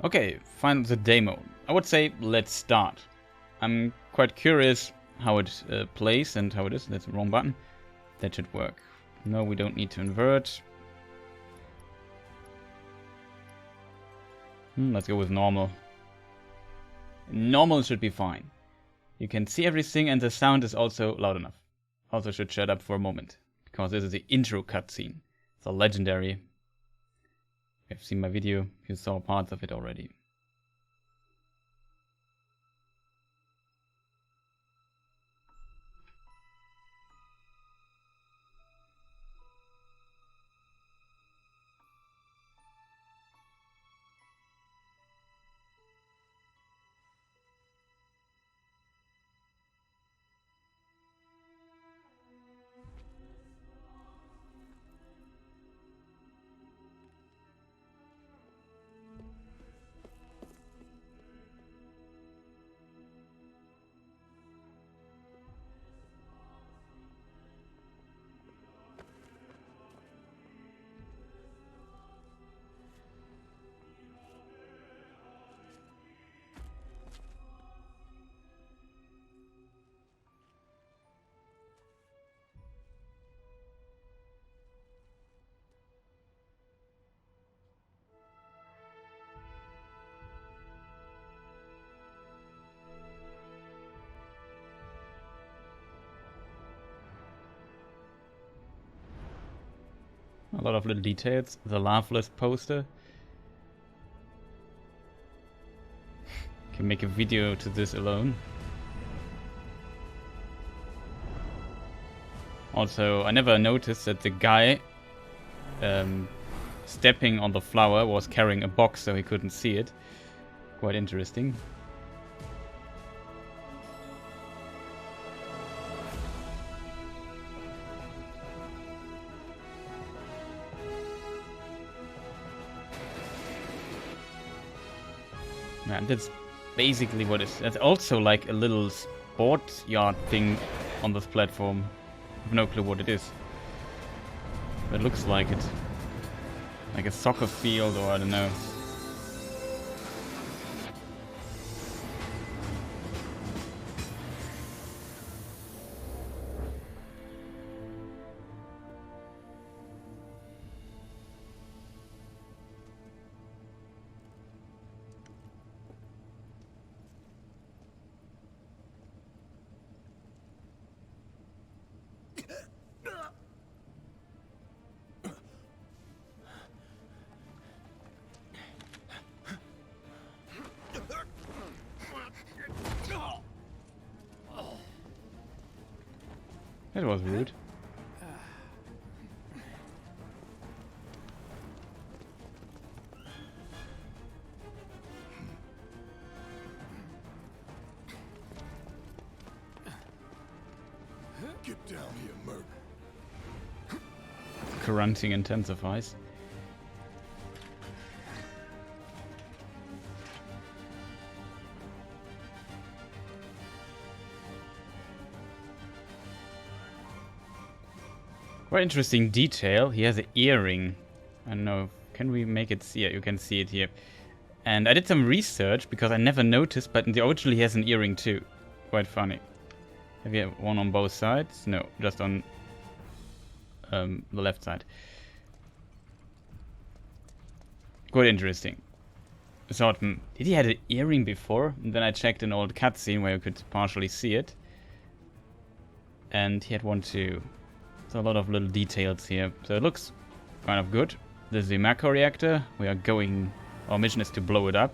Okay, find the demo. I would say let's start. I'm quite curious how it plays and how it is. That's the wrong button. That should work. No, we don't need to invert. Let's go with normal. Normal should be fine. You can see everything and the sound is also loud enough. Also should shut up for a moment, because this is the intro cutscene. It's a legendary. You've seen my video, you saw parts of it already. A lot of little details. The Loveless poster. Can make a video to this alone. Also, I never noticed that the guy stepping on the flower was carrying a box, so he couldn't see it. Quite interesting. And that's basically what it is. That's also like a little sport yard thing on this platform. I have no clue what it is. But it looks like it. Like a soccer field, or I don't know. That was rude. Get down here, Merc. Grunting intensifies. Quite interesting detail. He has an earring. I don't know. Can we make it see it? You can see it here. And I did some research because I never noticed, but in the original he has an earring too. Quite funny. Have you one on both sides? No, just on the left side. Quite interesting. I thought, did he have an earring before? And then I checked an old cutscene where you could partially see it. And he had one too. So a lot of little details here. So it looks kind of good. This is the macro reactor. We are going... Our mission is to blow it up.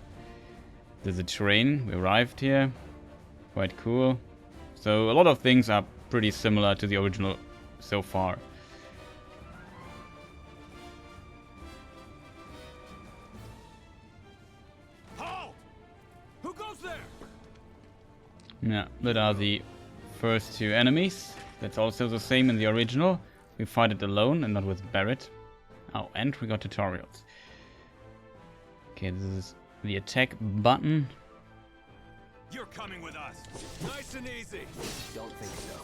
There's a train. We arrived here. Quite cool. So a lot of things are pretty similar to the original so far. Halt! Who goes there? Yeah, that are the first two enemies. That's also the same in the original. We fight it alone and not with Barret. Oh, and we got tutorials. Okay, this is the attack button. You're coming with us. Nice and easy. Don't think so.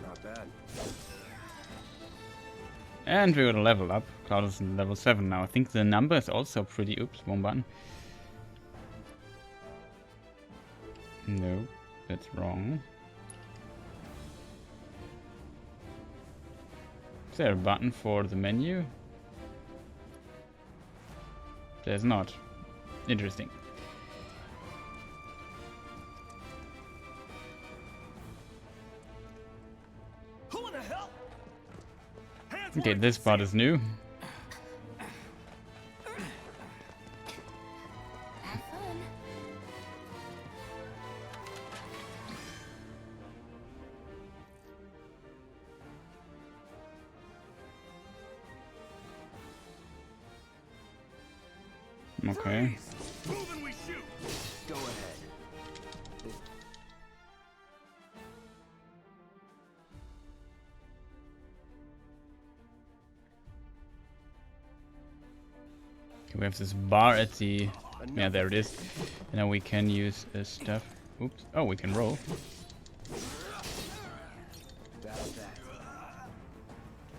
Not bad. And we got a level up. Cloud is in level 7 now. I think the number is also pretty... Oops, one button. No, that's wrong. Is there a button for the menu? There's not. Interesting. Who in the hell? Hands Okay, where I this can part see is new. Have fun. Okay. Freeze! Move and we shoot! Go ahead. Okay, we have this bar at the... Yeah, there it is. And now we can use stuff. Oops. Oh, we can roll. That's that.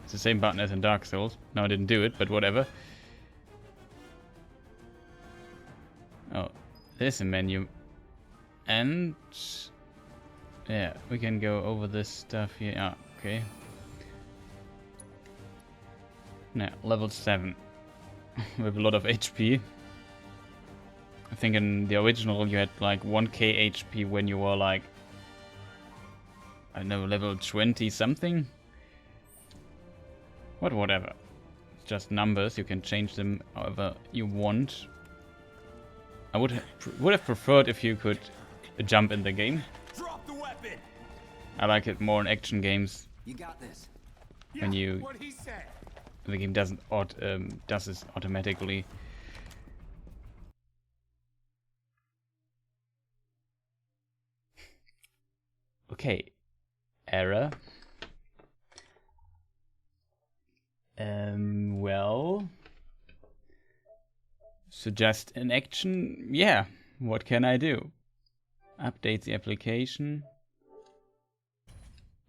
It's the same button as in Dark Souls. No, I didn't do it, but whatever. Oh, there's a menu. And... yeah, we can go over this stuff here. Ah, okay. Now, level 7. We have a lot of HP. I think in the original you had like 1k HP when you were like... I don't know, level 20 something? But whatever. It's just numbers, you can change them however you want. I would have preferred if you could jump in the game. Drop the weapon! I like it more in action games You got this. when you What he said. the game does this automatically. Okay, error. Well, suggest an action. Yeah, what can I do? Update the application.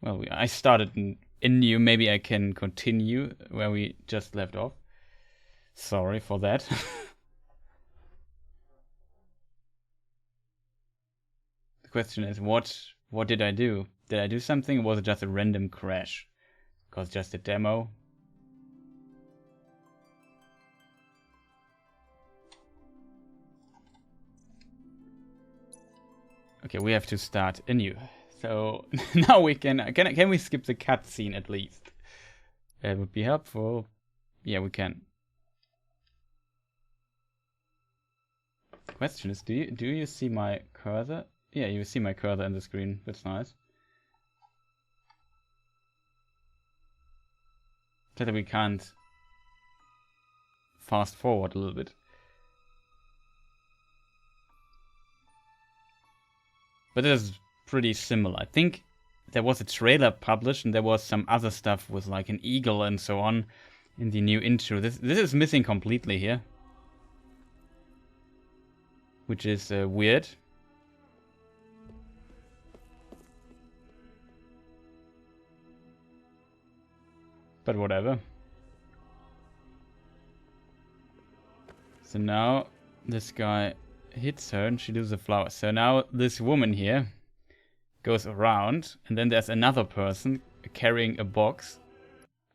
Well, I started in new. Maybe I can continue where we just left off. Sorry for that. The question is, what did I do? Did I do something, or was it just a random crash? Because just a demo. Okay, we have to start anew. So now we can we skip the cutscene at least? That would be helpful. Yeah, we can. Question is, do you see my cursor? Yeah, you see my cursor on the screen. That's nice. That we can't fast forward a little bit. But it is pretty similar. I think there was a trailer published and there was some other stuff with like an eagle and so on in the new intro. This is missing completely here. Which is weird. But whatever. So now this guy hits her and she loses a flower. So now this woman here goes around and then there's another person carrying a box.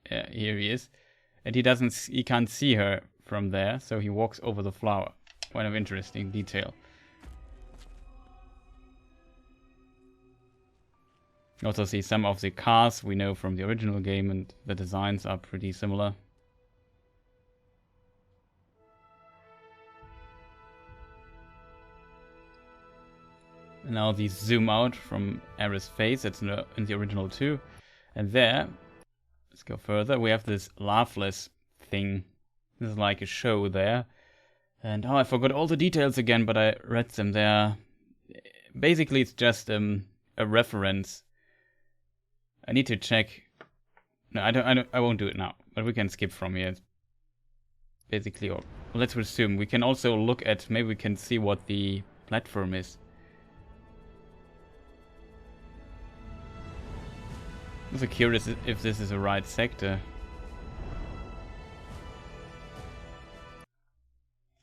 Yeah, here he is. And he can't see her from there, so he walks over the flower. Kind of interesting detail. Also see some of the cars we know from the original game and the designs are pretty similar. And now these zoom out from Aerith's face, that's in the original too. And there, let's go further, we have this laughless thing. This is like a show there. And oh, I forgot all the details again, but I read them there. Basically, it's just a reference. I need to check. No, I won't do it now. But we can skip from here. Basically, or let's assume we can also look at. Maybe we can see what the platform is. I'm also curious if this is the right sector.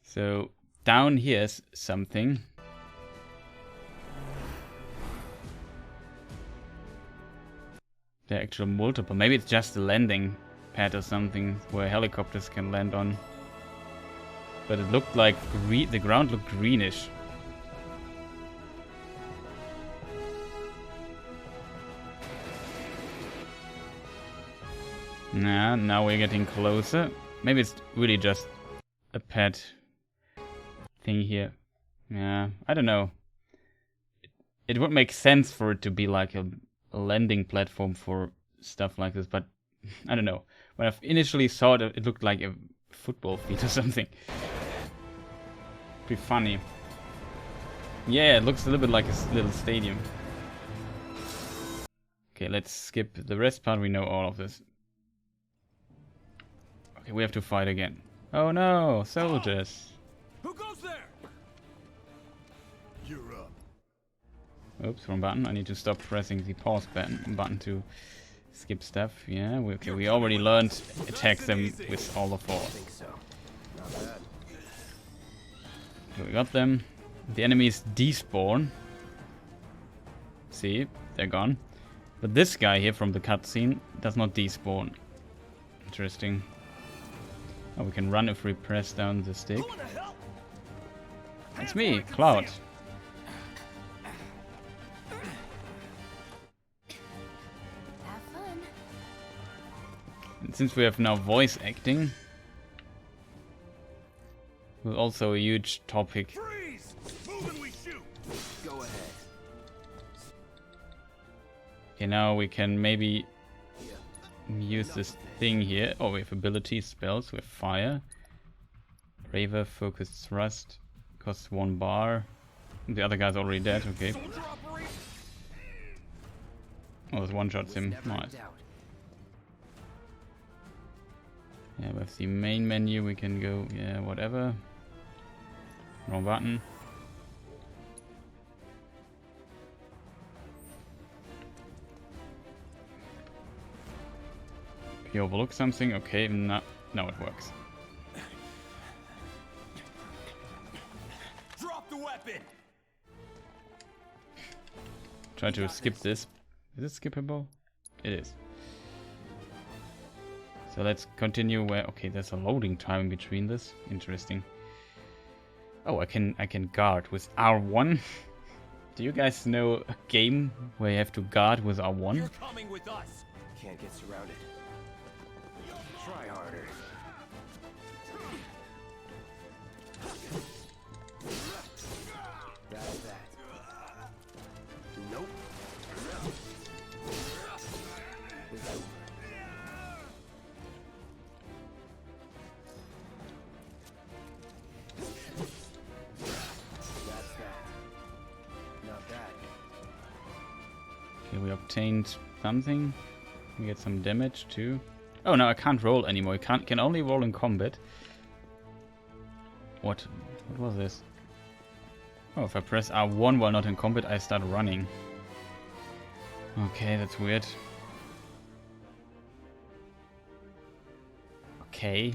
So down here's something. there are actual multiple. Maybe it's just a landing pad or something where helicopters can land on. But it looked like the ground looked greenish. Nah, now we're getting closer. Maybe it's really just a pad thing here. Yeah, I don't know. It would make sense for it to be like a landing platform for stuff like this, but I don't know. When I initially saw it, it looked like a football field or something. Pretty funny. Yeah, it looks a little bit like a little stadium. Okay, let's skip the rest part. We know all of this. Okay, we have to fight again. Oh no, soldiers. Who goes there? You're up. Oops, wrong button. I need to stop pressing the pause button to skip stuff. Yeah, we already learned attack them with all the force. I think so. Not bad. Okay, we got them. The enemies despawn. See, they're gone. But this guy here from the cutscene does not despawn. Interesting. Oh, we can run if we press down the stick. It's me, Cloud. Have fun. And since we have now voice acting, was also a huge topic. Freeze! Move and we shoot. Go ahead. Okay, now we can maybe use this thing here. Oh, we have ability spells. We have fire, Raver, focused thrust, costs 1 bar. The other guy's already dead. Okay. Oh, this one shots him. Never in Nice. doubt. Yeah, with the main menu we can go. Yeah, whatever. Wrong button. You overlook something? Okay, no, it works. Drop the weapon. Try to skip this. Is it skippable? It is. So let's continue where... Okay, there's a loading time in between this. Interesting. Oh, I can guard with R1. Do you guys know a game where you have to guard with R1? You're coming with us. Can't get surrounded. Try harder. That's that. Nope. It's over. That's that. Not bad. Okay, we obtained something. We get some damage too. Oh no, I can't roll anymore. I can only roll in combat. What was this? Oh, if I press R1 while not in combat, I start running. Okay, that's weird. Okay.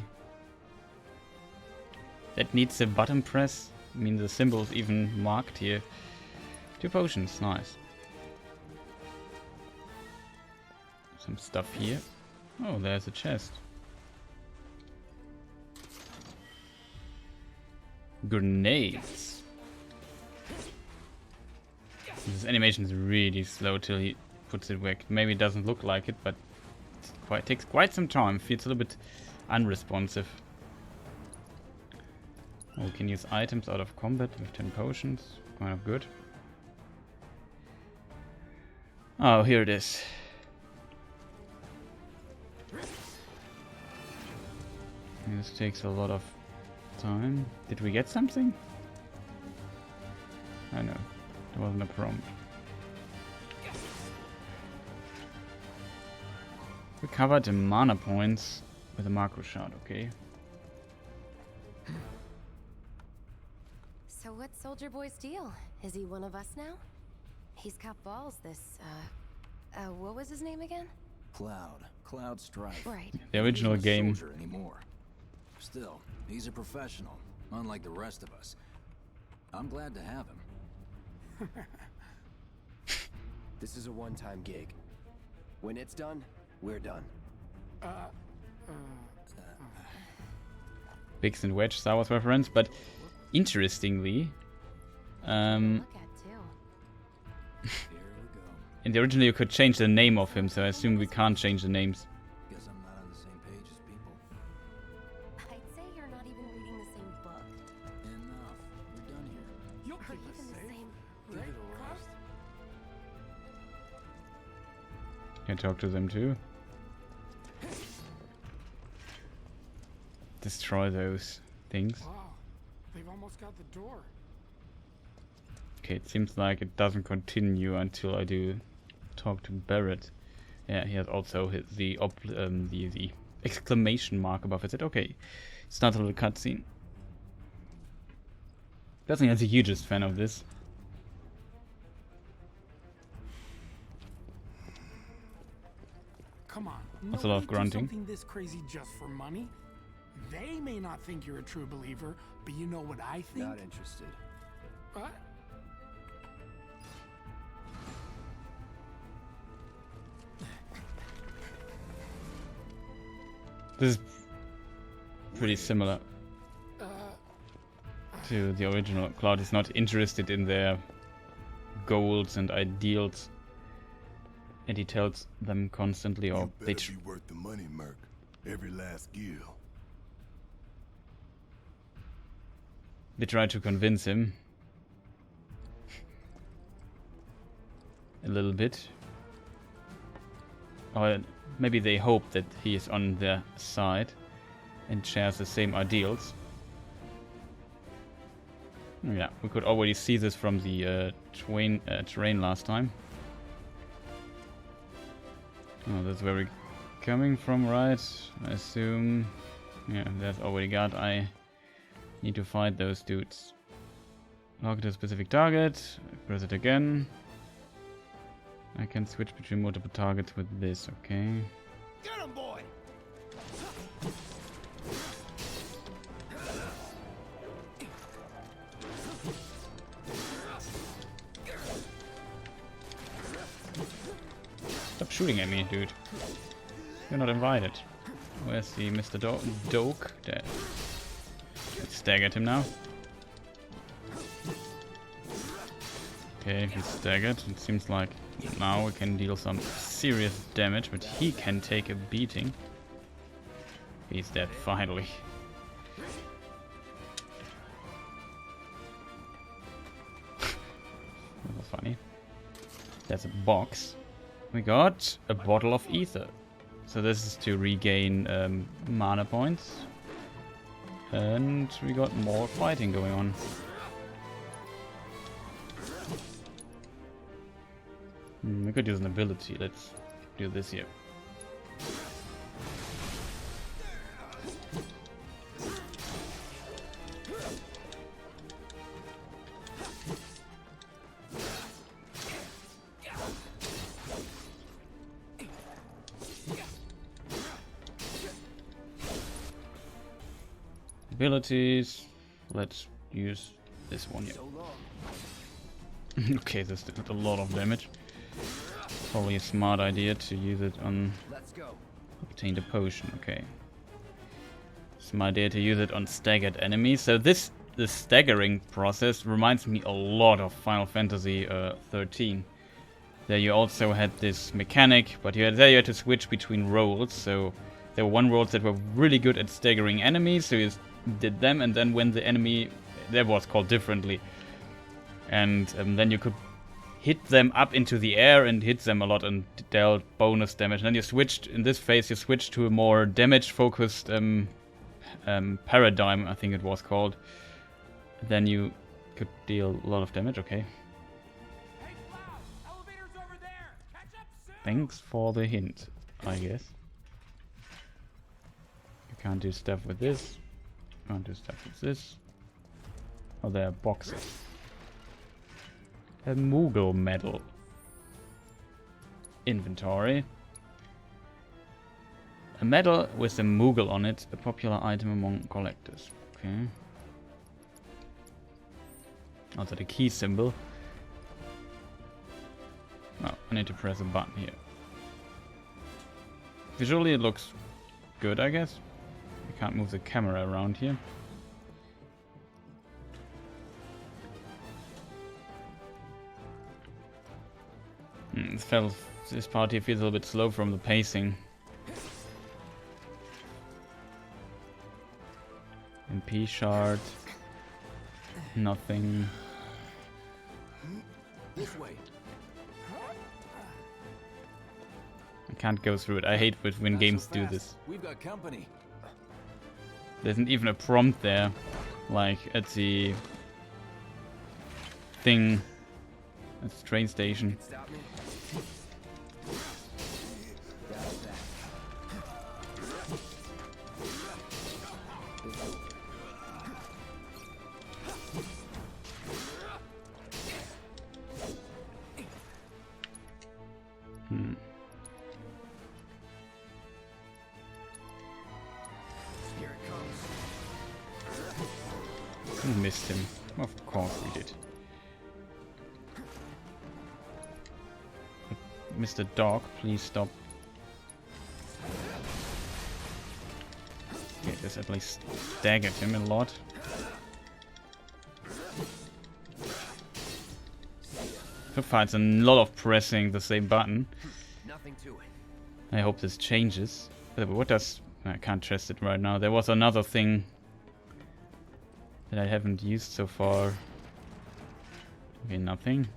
That needs a button press. I mean, the symbol is even marked here. 2 potions, nice. Some stuff here. Oh, there's a chest. Grenades. This animation is really slow till he puts it back. Maybe it doesn't look like it, but it takes quite some time. Feels a little bit unresponsive. Oh, we can use items out of combat with 10 potions. Kind of good. Oh, here it is. This takes a lot of time. Did we get something? I know. There wasn't a prompt. Recovered the mana points with a macro shot, okay. So what's Soldier Boy's deal? Is he one of us now? He's got balls, this, what was his name again? Cloud Strife. Right. The original He's no game. soldier anymore. Still, he's a professional, unlike the rest of us. I'm glad to have him. This is a one-time gig. When it's done, we're done. Biggs and Wedge Star Wars reference, but interestingly, Look at too. Here we go. in the original you could change the name of him, so I assume we can't change the names. Guess I'm not on the same page as people. I'd say you're not even reading the same book. Enough. We're done here. You'll Or keep even us the safe. same. Give it a rest. Can talk to them too. Destroy those things. Wow, they've almost got the door. Okay, it seems like it doesn't continue until I do talk to Barrett. Yeah, he has also the exclamation mark above it. Okay, starts a little cutscene. Doesn't have the hugest fan of this. Come on. That's a lot of nobody do grunting. Something this crazy just for money? They may not think you're a true believer, but you know what I think? Not interested. What? This is pretty similar to the original. Cloud is not interested in their goals and ideals, and he tells them constantly, or You they better be worth the money, Merc. Every last gil. try to convince him a little bit, or maybe they hope that he is on their side and shares the same ideals. Yeah, we could already see this from the terrain last time. Oh, that's where we're coming from, right? I assume. Yeah, there's already got. I need to fight those dudes. Lock to a specific target. Press it again. I can switch between multiple targets with this, okay. Get him, boy! Stop shooting at me, dude. You're not invited. Where's the Mr. Doke? There. Let's stagger him now. Okay, he's staggered. It seems like now we can deal some serious damage, but he can take a beating. He's dead, finally. That was funny. There's a box. We got a bottle of ether. So this is to regain mana points. And we got more fighting going on. We could use an ability. Let's do this here. Abilities. Let's use this one here. Okay, this did a lot of damage. Probably a smart idea to use it on Let's go. obtained a potion. Okay, smart idea to use it on staggered enemies. So the staggering process reminds me a lot of Final Fantasy 13. There you also had this mechanic, but you had to switch between roles. So there were one roles that were really good at staggering enemies, so you did them, and then when the enemy, that was called differently, and then you could hit them up into the air and hit them a lot and dealt bonus damage. And then you switched, in this phase, you switched to a more damage-focused paradigm, I think it was called. Then you could deal a lot of damage, okay. Hey, Cloud! Elevator's over there! Catch up soon! Thanks for the hint, I guess. You can't do stuff with this. Can't do stuff with this. Oh, there are boxes. A Moogle medal. Inventory. A medal with a Moogle on it, a popular item among collectors. Okay. Also the key symbol. Oh, I need to press a button here. Visually it looks good, I guess. I can't move the camera around here. This part here feels a little bit slow from the pacing. MP shard. Nothing. This way. I can't go through it. I hate when games do this. We've got company. There isn't even a prompt there, like at the thing at the train station. Stop me. Here it comes. We missed him. Of course we did. Mr. Dog, please stop. Okay, let's at least staggered him a lot. So far it's a lot of pressing the same button. Nothing to it. I hope this changes. But what does... I can't trust it right now. There was another thing that I haven't used so far. Okay, nothing.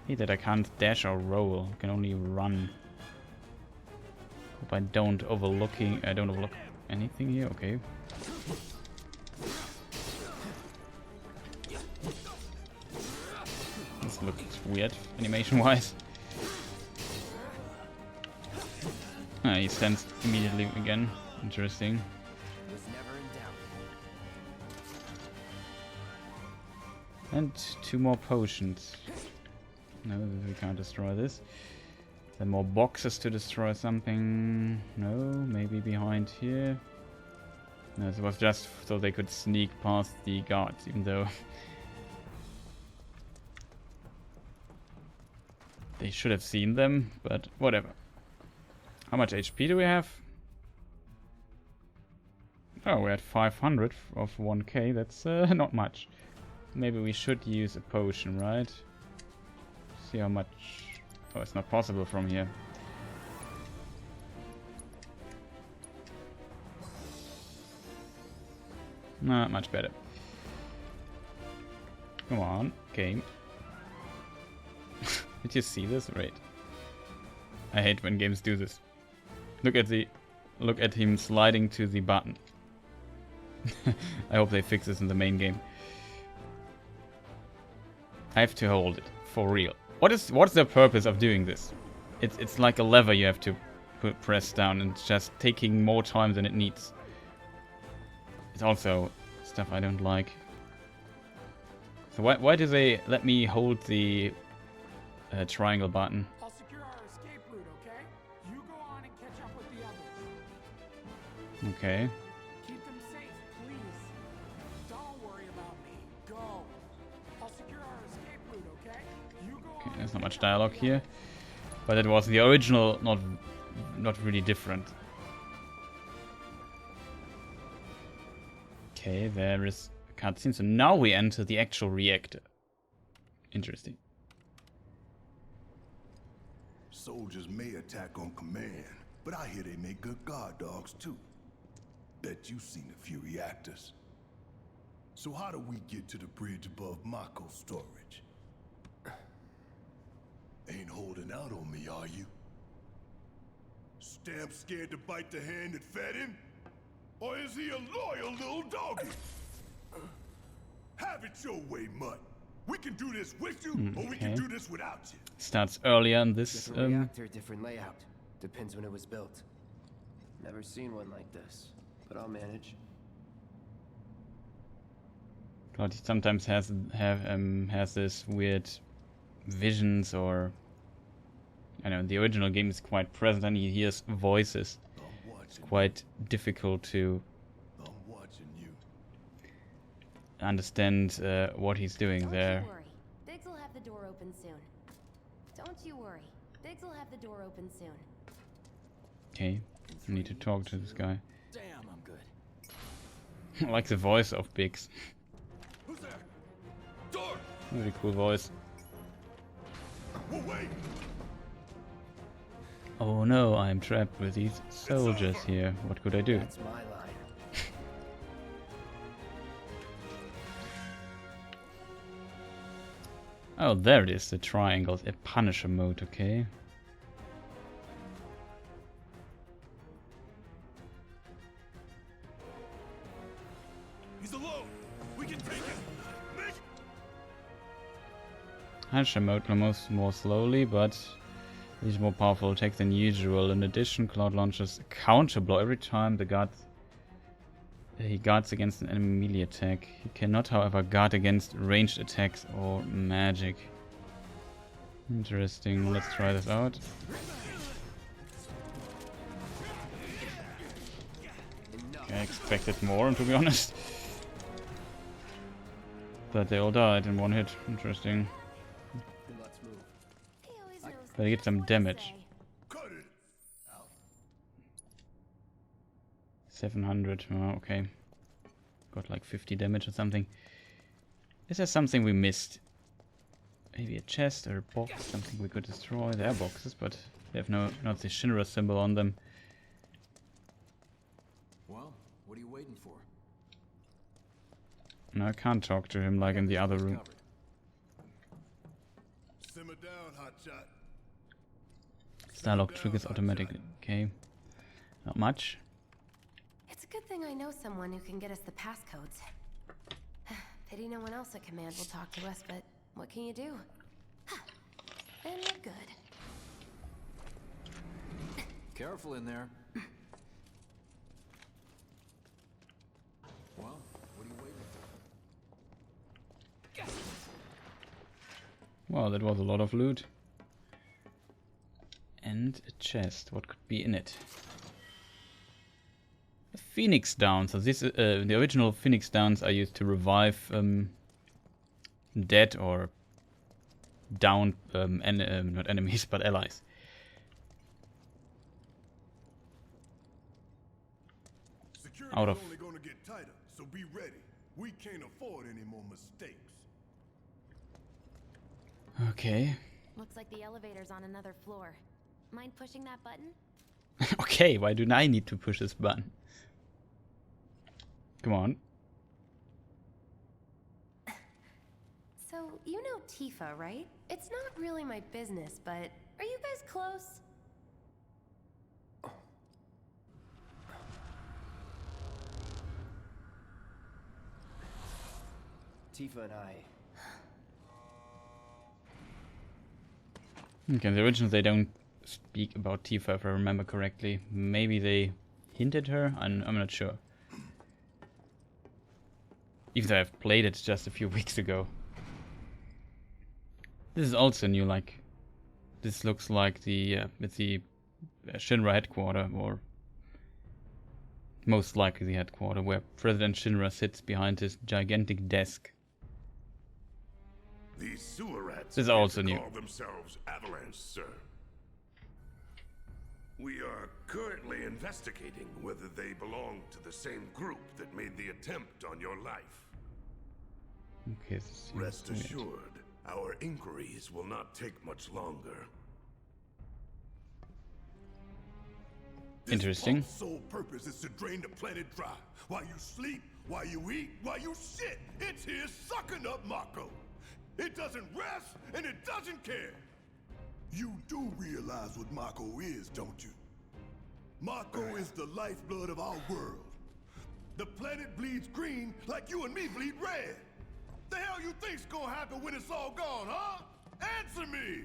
Hey, that I can't dash or roll. I can only run. Hope I don't overlook anything here. Okay. This looks weird, animation-wise. Ah, he stands immediately again. Interesting. Was never in doubt. And 2 more potions. No, we can't destroy this. There are more boxes to destroy something. No, maybe behind here. No, it was just so they could sneak past the guards, even though they should have seen them, but whatever. How much HP do we have? Oh, we're at 500 of 1k. That's not much. Maybe we should use a potion, right? See how much... Oh, it's not possible from here. Not much better. Come on, game. Did you see this? Right. I hate when games do this. Look at him sliding to the button. I hope they fix this in the main game. I have to hold it for real. What's the purpose of doing this? It's like a lever you have to press down, and it's just taking more time than it needs. It's also stuff I don't like. So why do they let me hold the triangle button? I'll secure our escape route, okay? You go on and catch up with the others. Okay. Keep them safe, please. Don't worry about me. Go. I'll secure our escape route, okay? You go Okay, on. there's not much dialogue here. But it was the original, not really different. Okay, there is a cutscene. So now we enter the actual reactor. Interesting. Soldiers may attack on command, but I hear they make good guard dogs too. Bet you've seen a few reactors. So how do we get to the bridge above Mako storage? Ain't holding out on me, are you? Stamp scared to bite the hand that fed him? Or is he a loyal little doggy? Have it your way, Mutt. We can do this with you, or we can Okay. do this without you. Starts earlier in this. Different reactor, different layout. Depends when it was built. Never seen one like this, but I'll manage. God, he sometimes has this weird visions, or I don't know. The original game is quite present, and he hears voices. I'm watching. Quite difficult to I'm watching you. understand what he's doing Don't there. you worry. Biggs will have the door open soon. Don't you worry. Biggs will have the door open soon. Okay, I need to talk to this guy. Damn, I'm good. I like the voice of Biggs. Who's there? Door! Really cool voice. Well, wait! Oh no, I'm trapped with these soldiers here. What could I do? That's my line. Oh, there it is, the triangles. A Punisher mode, okay. He's alone! We can take him! Make... Punisher mode almost more slowly, but he's more powerful attack than usual. In addition, Cloud launches a counter blow every time he guards against an enemy melee attack. He cannot, however, guard against ranged attacks or magic. Interesting, let's try this out. I expected more, to be honest. But they all died in one hit. Interesting. Let's move. He always knows But I get some what to damage. say. Cut it! 700, oh, okay. Got like 50 damage or something. Is there something we missed? Maybe a chest or a box, something we could destroy. There are boxes, but they have not the Shinra symbol on them. Well, what are you waiting for? No, I can't talk to him like in the other room. Covered. Simmer down, hotshot. Starlock triggers automatically. Okay. Not much. It's a good thing I know someone who can get us the passcodes. Pity no one else at command will talk to us, but what can you do? And we're good. Careful in there. Well, what are you waiting for? Well, that was a lot of loot. And a chest. What could be in it? A Phoenix Down. So this, the original Phoenix Downs are used to revive dead or downed, not enemies, but allies. Security's Out of- only gonna get tighter, so be ready. We can't afford any more mistakes. Okay. Looks like the elevator's on another floor. Mind pushing that button? Okay, why do I need to push this button? Come on. So, you know Tifa, right? It's not really my business, but are you guys close? Tifa and I. Okay, in the original they don't speak about Tifa, if I remember correctly. Maybe they hinted her? I'm not sure. Even though I've played it just a few weeks ago. This is also new, like... This looks like the Shinra headquarters, or... most likely the headquarters, where President Shinra sits behind his gigantic desk. These sewer rats This is also appear new. to call themselves Avalanche, sir. We are currently investigating whether they belong to the same group that made the attempt on your life. Okay, this seems Rest weird. assured, our inquiries will not take much longer. Interesting. This sole purpose is to drain the planet dry. While you sleep, while you eat, while you shit, it's here sucking up Mako. It doesn't rest, and it doesn't care. You do realize what Mako is, don't you? Mako is the lifeblood of our world. The planet bleeds green like you and me bleed red. The hell you think's gonna happen when it's all gone, huh? Answer me!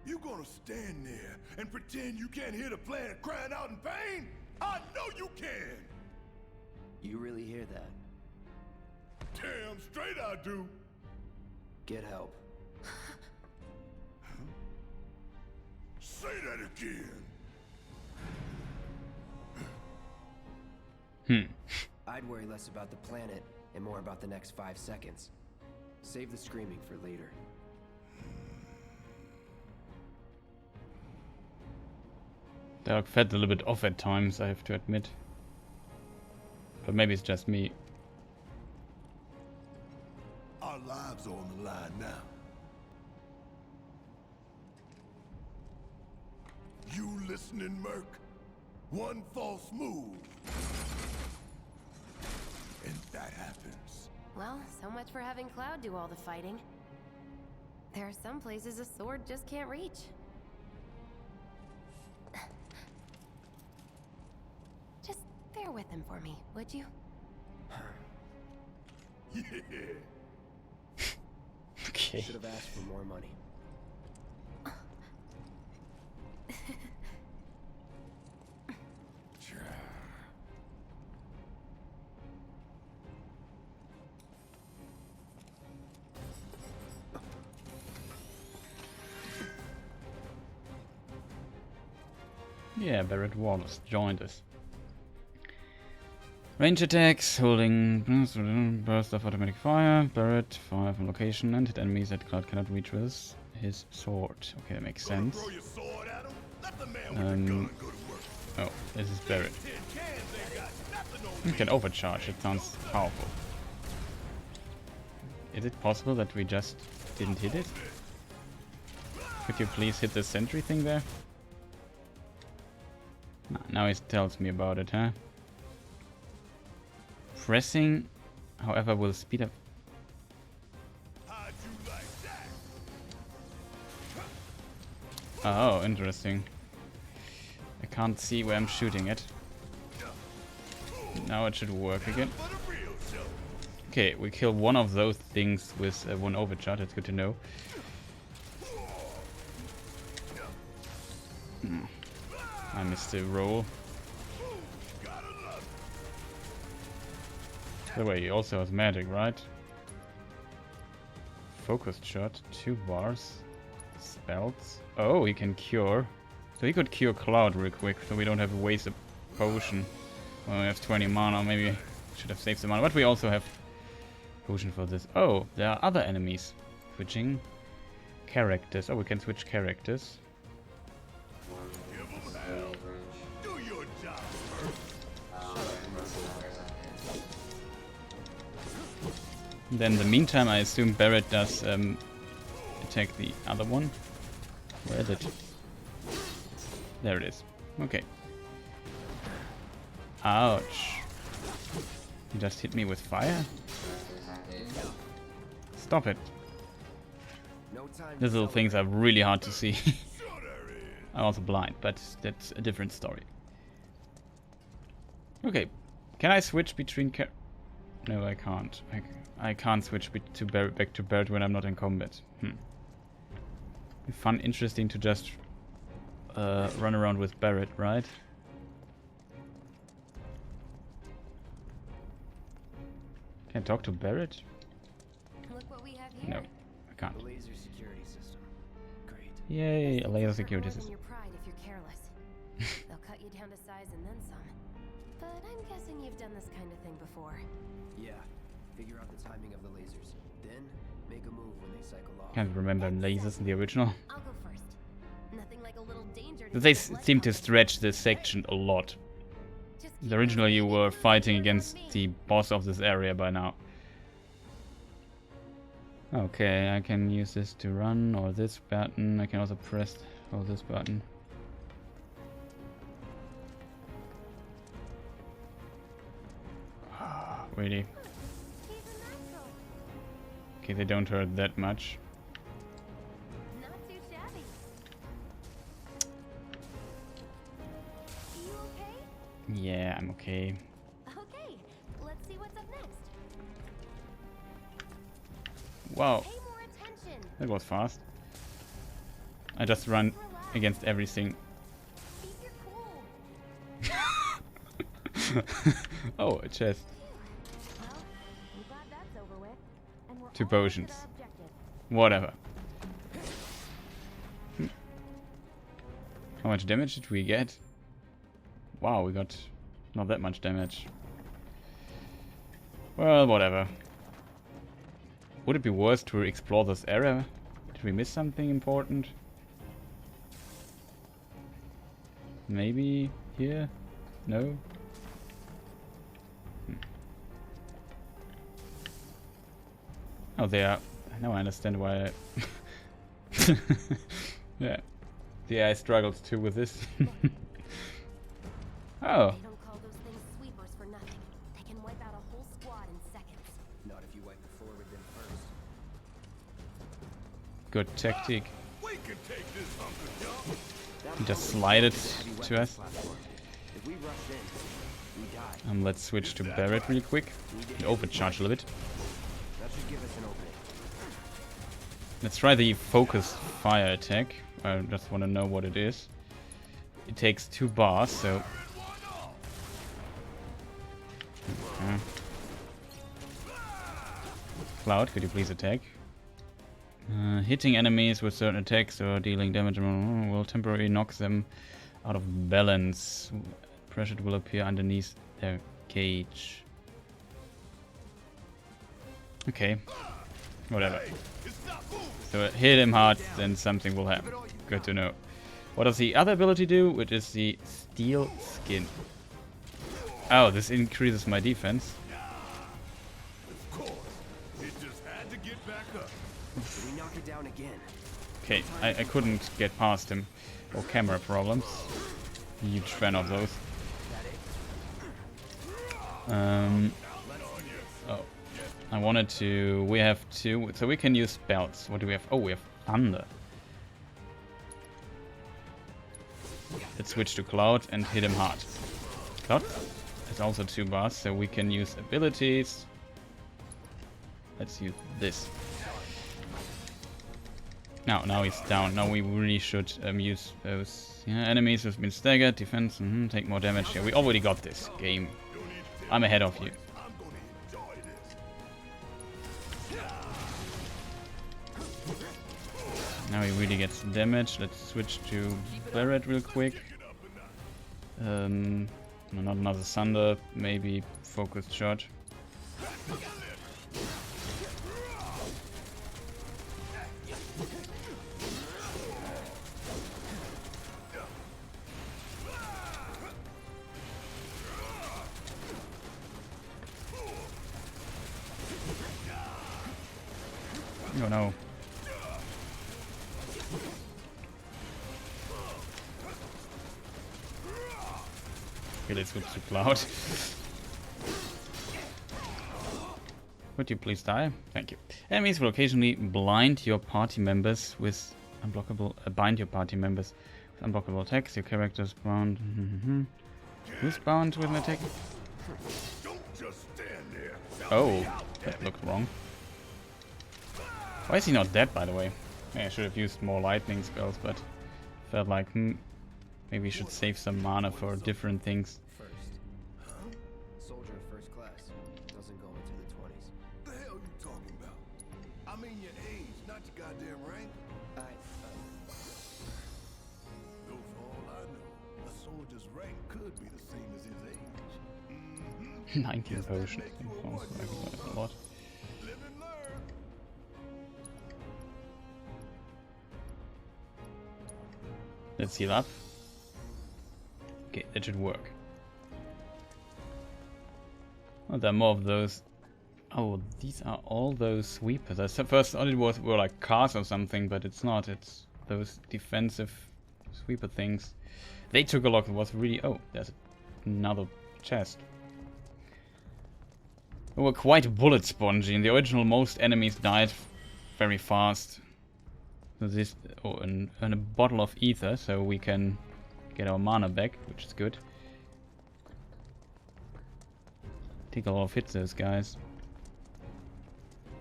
You gonna stand there and pretend you can't hear the planet crying out in pain? I know you can! You really hear that? Damn straight I do! Get help. Say that again! I'd worry less about the planet and more about the next 5 seconds. Save the screaming for later. They felt a little bit off at times, I have to admit. But maybe it's just me. Our lives are on the line now. You listening, Merc? One false move. And that happens. Well, so much for having Cloud do all the fighting. There are some places a sword just can't reach. Just bear with him for me, would you? Yeah. Okay. Should have asked for more money. Yeah, Barrett Wallace joined us. Range attacks, holding burst of automatic fire. Barrett, fire from location and hit enemies that Cloud cannot reach with his sword. Okay, that makes sense. Oh, this is Barrett. You can overcharge, it sounds powerful. Is it possible that we just didn't hit it? Could you please hit the sentry thing there? Now he tells me about it, huh? Pressing, however, will speed up. Oh, interesting. I can't see where I'm shooting it. Now it should work again. Okay, we kill one of those things with one overcharge. That's good to know. I missed the roll. By the way, he also has magic, right? Focused shot, 2 bars. Spells. Oh, he can cure. So he could cure Cloud real quick, so we don't have to waste a potion. Well, we have 20 mana, maybe should have saved some mana. But we also have potion for this. Oh, there are other enemies. Switching characters. Oh, we can switch characters. Then in the meantime, I assume Barrett does attack the other one. Where is it? There it is. Okay. Ouch. You just hit me with fire? Stop it. These little things are really hard to see. I'm also blind, but that's a different story. Okay. Can I switch between No, I can't. I can't switch back to Barrett when I'm not in combat. Be fun, interesting to just run around with Barrett, right? Can I talk to Barrett? Look what we have here. No, I can't. The laser security system. Great. Yay, a laser These security hurt more than system. your pride if you're careless. They'll cut you down to size and then some. But I'm guessing you've done this kind of thing before. Yeah. Figure out the timing of the lasers. Then make a move when they cycle off. Can't remember lasers in the original. I'll go first. Nothing like a little danger They get blood seem to pumping. stretch this section a lot. Just keep Originally you moving were and fighting focus on against me. the boss of this area by now. Okay, I can use this to run, or this button. I can also press hold this button. Really? He's a natural. Okay, they don't hurt that much. Not too shabby. You okay? Yeah, I'm okay. Okay, let's see what's up next. Wow, Pay more attention. that was fast. I just run against everything. Keep your cool. Oh, a chest. Well, I'm glad that's over with. And we're 2 all potions. at our objective. Whatever. How much damage did we get? Wow, we got not that much damage. Well, whatever. Would it be worse to explore this area? Did we miss something important? Maybe here? No? Oh, they are. Now I understand why yeah. Yeah, I struggled too with this. Oh. They don't call those things sweepers for nothing. They can wipe out a whole squad in seconds. Not if you wipe the floor with them first. Good tactic. We can take this hunk of junk. Just slide it to us. If we rush in, we die. Let's switch to Barret real quick. Overcharge a little bit. That should give us an opening. Let's try the focus fire attack. I just want to know what it is. It takes 2 bars, so... Okay. Cloud, could you please attack? Hitting enemies with certain attacks or dealing damage will temporarily knock them out of balance. Pressure will appear underneath their cage. Okay, whatever. So hit him hard, then something will happen. Good to know. What does the other ability do? Which is the Steel Skin. Oh, this increases my defense. Of course. It just had to get back up. We knock it down again. Okay, I couldn't get past him. Oh, camera problems. Huge fan of those. Oh, I wanted to. We have 2, so we can use spells. What do we have? Oh, we have Thunder. Let's switch to Cloud and hit him hard. Cloud has also 2 bars, so we can use abilities. Let's use this. Now he's down. Now we really should use those enemies who've been staggered. Defense, take more damage here. We already got this game. I'm ahead of you. I'm gonna enjoy this. Now he really gets damage. Let's switch to Barret real quick. No, not another Thunder. Maybe focused charge. Oh no. Okay, let's switch to Cloud. Would you please die? Thank you. Enemies will occasionally blind your party members with unblockable. Bind your party members with unblockable attacks. Your character's bound. Who's bound with an attack? Don't just stand there. Oh, that looked wrong. Why is he not dead, by the way? Yeah, I should have used more lightning spells, but felt like, maybe we should save some mana for different things. First. Soldier first class. Doesn't go into the 20s. The hell you talking about? I mean your age, not your goddamn rank. Though for all I know, a soldier's rank could be the same as his age. 19 potions. A lot. Live and learn. Let's heal up. Okay, that should work. Oh, there are more of those. Oh, these are all those sweepers. I first thought it were like cars or something, but it's not. It's those defensive sweeper things. They took a lot. It was really. Oh, there's another chest. They were quite bullet spongy. In the original, most enemies died very fast. So this, and a bottle of ether, so we can get our mana back, which is good. Take a lot of hits, those guys.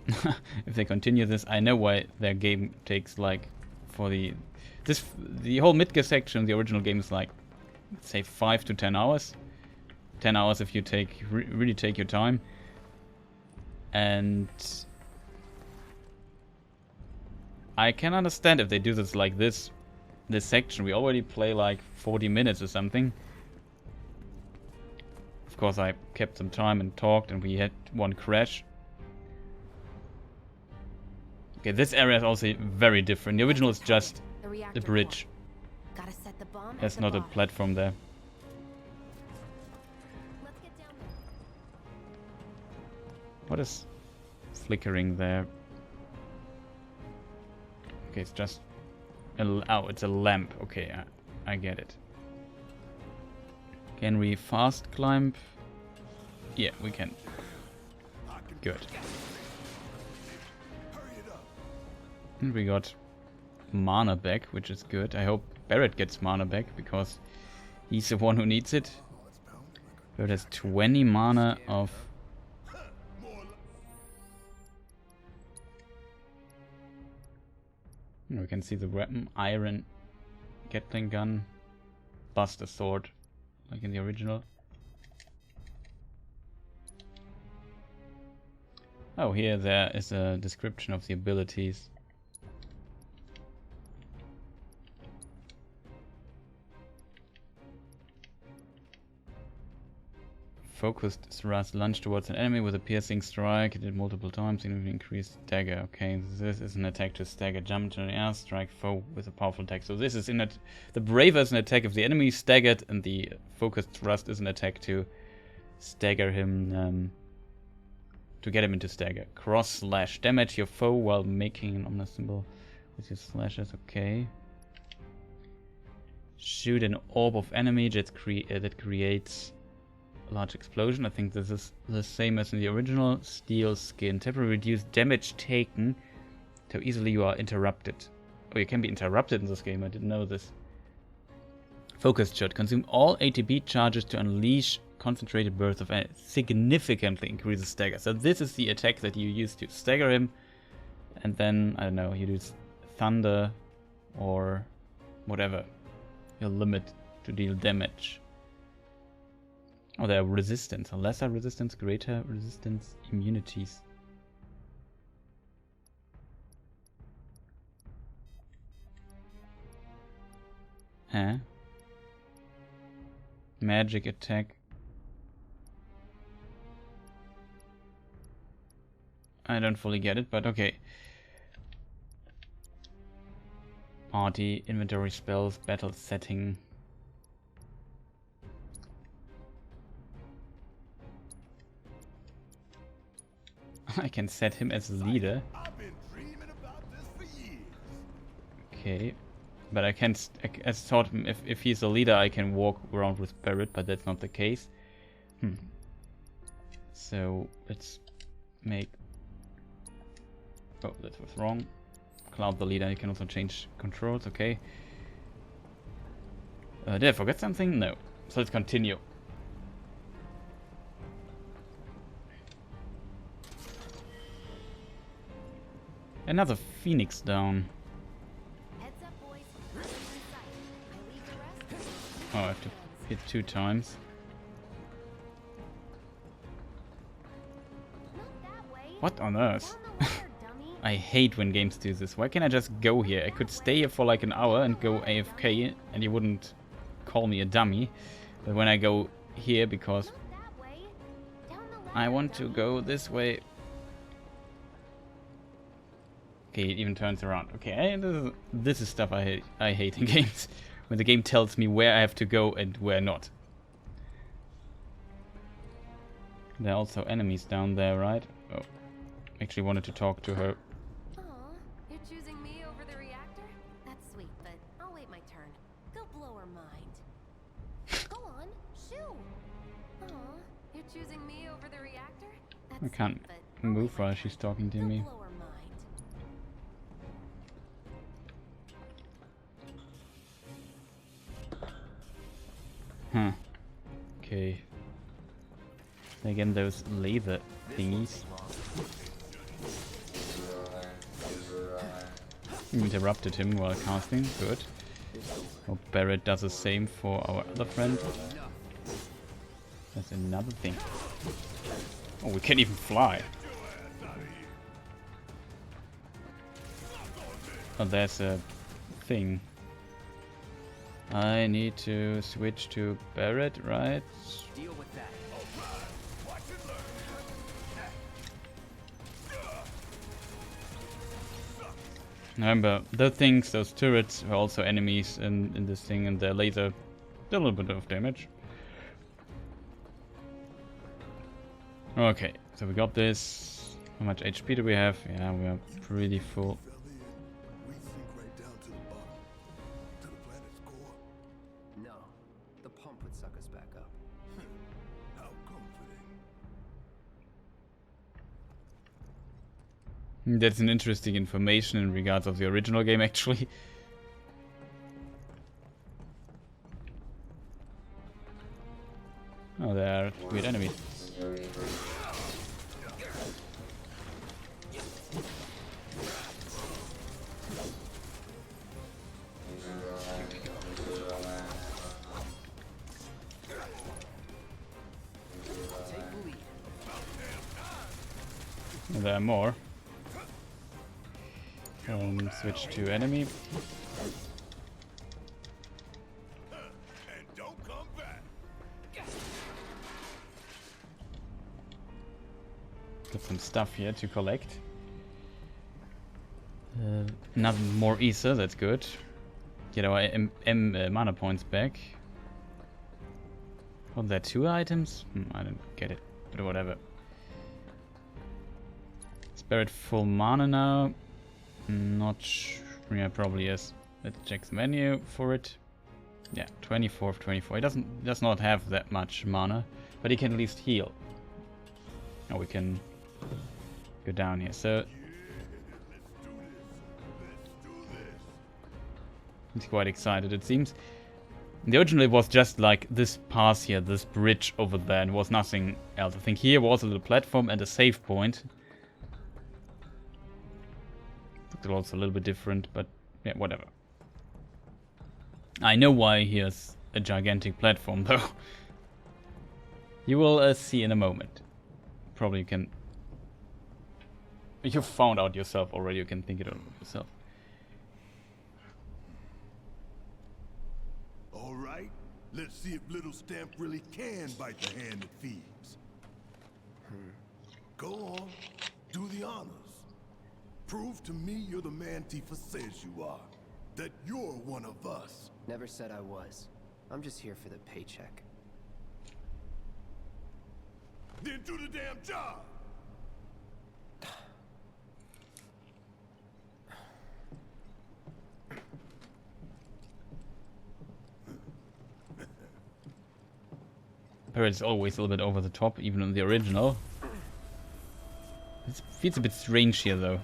If they continue this, I know why their game takes like for the whole mid-gear section. The original game is like, let's say 5 to 10 hours. 10 hours if you really take your time. And I can understand if they do this like this section. We already play like 40 minutes or something. Of course, I kept some time and talked, and we had one crash. Okay, this area is also very different. The original is just the bridge. Gotta set the bomb There's not a platform there. Let's get down there. What is flickering there? Okay, it's just oh, it's a lamp. Okay, I get it. Can we fast climb? Yeah, we can. Good. And we got mana back, which is good. I hope Barrett gets mana back, because he's the one who needs it. Barrett has 20 mana of... We can see the weapon, iron Gatling gun, Buster sword, like in the original. Oh, here there is a description of the abilities. Focused thrust, lunge towards an enemy with a piercing strike. It did multiple times, even increased stagger. Okay, this is an attack to stagger. Jump to an air, strike foe with a powerful attack. So this is in it. The braver is an attack if the enemy is staggered, and the focused thrust is an attack to stagger him, to get him into stagger. Cross slash, damage your foe while making an ominous symbol with your slashes. Okay. Shoot an orb of enemy that creates a large explosion. I think this is the same as in the original. Steel skin. Temporarily reduce damage taken how easily you are interrupted. Oh, you can be interrupted in this game. I didn't know this. Focused shot. Consume all ATB charges to unleash concentrated burst of energy. Significantly increases stagger. So this is the attack that you use to stagger him. And then, I don't know, you do thunder or whatever. Your limit to deal damage. Oh, there are resistance. A lesser resistance, greater resistance, immunities. Huh? Magic attack. I don't fully get it, but okay. Party, inventory spells, battle setting. I can set him as leader. Okay. But I can't... I thought if he's a leader I can walk around with Barrett, but that's not the case. So, let's make... Oh, that was wrong. Cloud the leader, you can also change controls, okay. Did I forget something? No. So let's continue. Another Phoenix down. Heads up, boys. Nothing's in sight. I leave the rest. Oh, I have to hit 2 times. Not that way. What on earth? Down the ladder, dummy. I hate when games do this. Why can't I just go here? I could stay here for like an hour and go AFK and you wouldn't call me a dummy. But when I go here because Not that way. Down the ladder, I want to dummy. go this way. Okay, it even turns around. Okay, this is stuff I hate in games. When the game tells me where I have to go and where not. There are also enemies down there, right? Oh, actually wanted to talk to her. Aw, you're choosing me over the reactor? That's sweet, but I'll wait my turn. Go blow her mind. Go on, shoo! Aw, you're choosing me over the reactor? That's I can't sweet, but I'll move wait my while she's turn. talking to Go me. blow her mind. Huh. Okay. Again, those laser thingies. Interrupted him while casting. Good. Hope Barrett does the same for our other friend. That's another thing. Oh, we can even fly. Oh, there's a thing. I need to switch to Barrett, right? Deal with that. Remember, those turrets are also enemies in this thing, and their laser did a little bit of damage. Okay, so we got this. How much HP do we have? Yeah, we are pretty full. We sink right down to the bottom, to the planet's core. No, the pump would suck us back up. How comforting. That's an interesting information in regards of the original game, actually. Oh, there are weird enemies. There are more. Switch to enemy. And don't come back. Got some stuff here to collect. Not more ether, that's good. Get our mana points back. Was there 2 items? I didn't get it, but whatever. Spirit full mana now. Not sure. Yeah, probably is. Let's check the menu for it. Yeah, 24 of 24. He does not have that much mana, but he can at least heal. Oh, we can go down here. So he's quite excited, it seems. The original was just like this pass here, this bridge over there, and was nothing else. I think here was a little platform and a save point. It's also a little bit different, but yeah, whatever. I know why here's a gigantic platform, though. You will see in a moment. Probably you can... You found out yourself already, you can think it out yourself. All right, let's see if little Stamp really can bite the hand that feeds. Go on, do the honors. Prove to me you're the man Tifa says you are. That you're one of us. Never said I was. I'm just here for the paycheck. Then do the damn job. Parrot's always a little bit over the top, even in the original. It feels a bit strange here, though.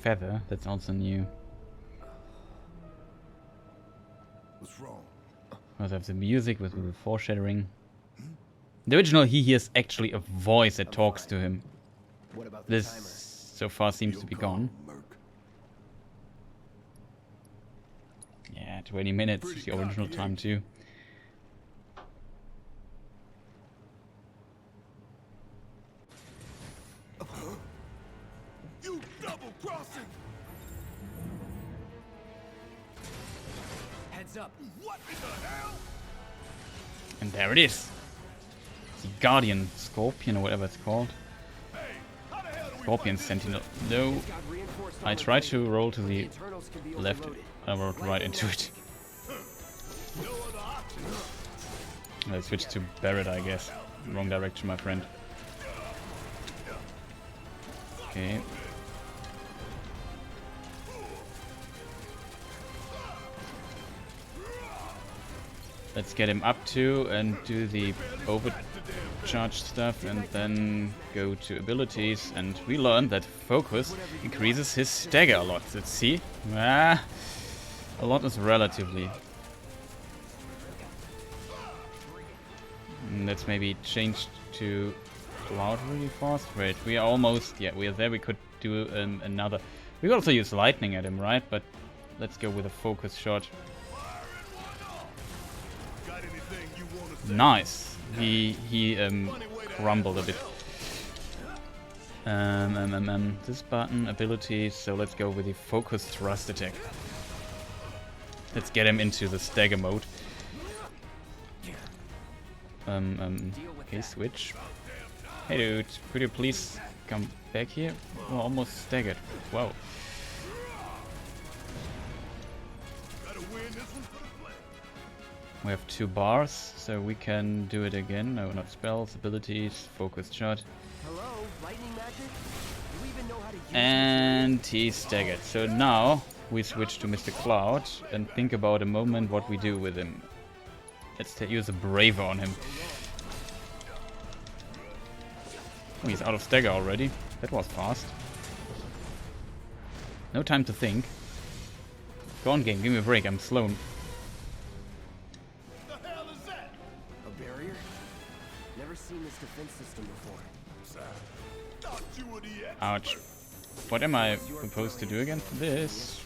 Feather, that's also new. What's wrong? Also have the music with the foreshadowing. The original, he hears actually a voice that talks to him. What about the timer? This so far seems to be gone. Yeah, 20 minutes is the original time too. You double crossing! Heads up. What in the hell? And there it is. The Guardian Scorpion or whatever it's called. Scorpion Sentinel. No. I tried to roll to the left. I rolled right into it. I switched to Barret, I guess. Wrong direction, my friend. Okay. Let's get him up to and do the overcharge stuff and then go to abilities. And we learned that focus increases his stagger a lot. Let's see. A lot is relatively. Let's maybe change to cloud really fast. Wait, we are almost. Yeah, we are there. We could do another. We could also use lightning at him, right? But let's go with a focus shot. Nice. He crumbled a bit. This button abilities. So let's go with the focus thrust attack. Let's get him into the stagger mode. Okay, switch. Hey dude, could you please come back here? Oh, almost staggered. Wow. We have 2 bars, so we can do it again. No, not spells, abilities, focused shot. Hello, lightning magic? Do you even know how to use And he's staggered. So now we switch to Mr. Cloud and think about a moment what we do with him. Let's use a Braver on him. Oh, he's out of stagger already. That was fast. No time to think. Go on, game. Give me a break. I'm slow. a barrier? Never seen this defense system before. Ouch. What am I supposed to do against this?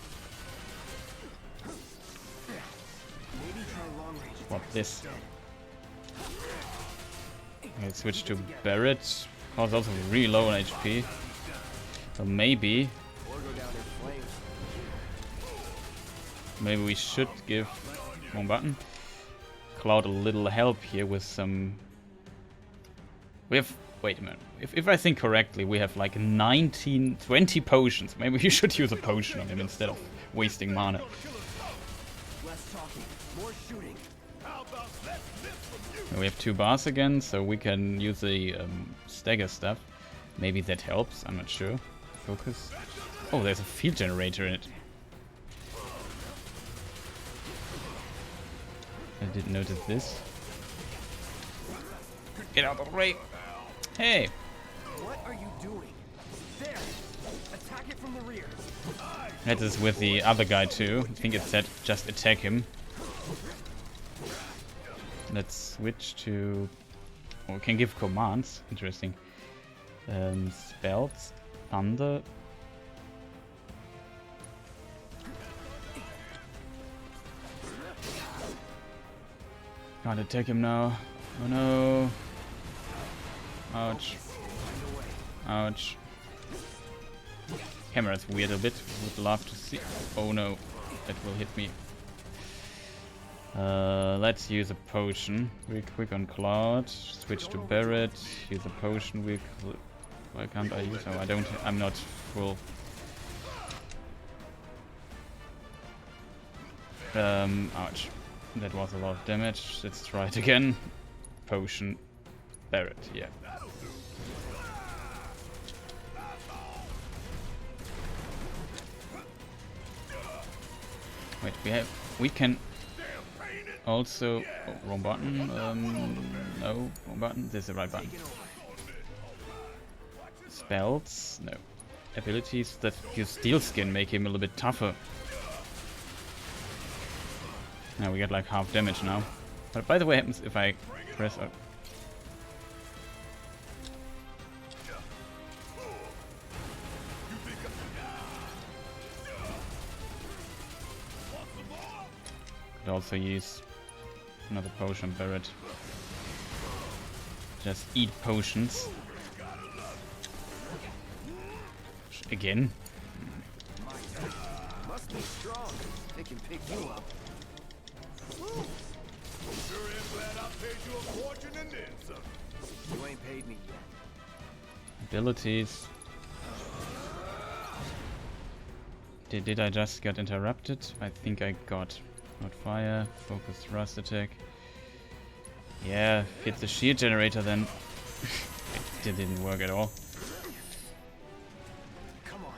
Maybe try long range. What this? Let's switch to Barret. Cause also really low on HP. So maybe Or go down in flames. Maybe we should give one button. Cloud a little help here with some. We have. Wait a minute. If I think correctly, we have like 20 potions. Maybe we should use a potion on him instead of wasting mana. Less talking, more shooting. We have 2 bars again, so we can use the stagger stuff. Maybe that helps. I'm not sure. Focus. Oh, there's a field generator in it. I didn't notice this. Get out of the way. Hey. What are you doing? There! Attack it from the rear. That is with the other guy too. I think it said just attack him. Let's switch to... Oh, we can give commands. Interesting. Spells. Thunder. Can't attack him now. Oh no. Ouch. Ouch. Camera's weird a bit. Would love to see... Oh no. That will hit me. Let's use a potion. Real quick on Cloud. Switch to Barret. Use a potion. Why can't I use? Oh, I don't. I'm not full. Ouch. That was a lot of damage. Let's try it again. Potion. Barret. Yeah. Wait. We can. Also, oh, wrong button. No, wrong button. This is the right button. Spells, no. Abilities that use Steel Skin make him a little bit tougher. Now we get like half damage now. But by the way, what happens if I press up? Could also use another potion, Barret. Just eat potions. Again. Must be strong. They can pick you up. You ain't paid me yet. Abilities. Did I just get interrupted? I think I got. Not fire. Focus thrust attack. Yeah, hit the shield generator then. It didn't work at all. Come on.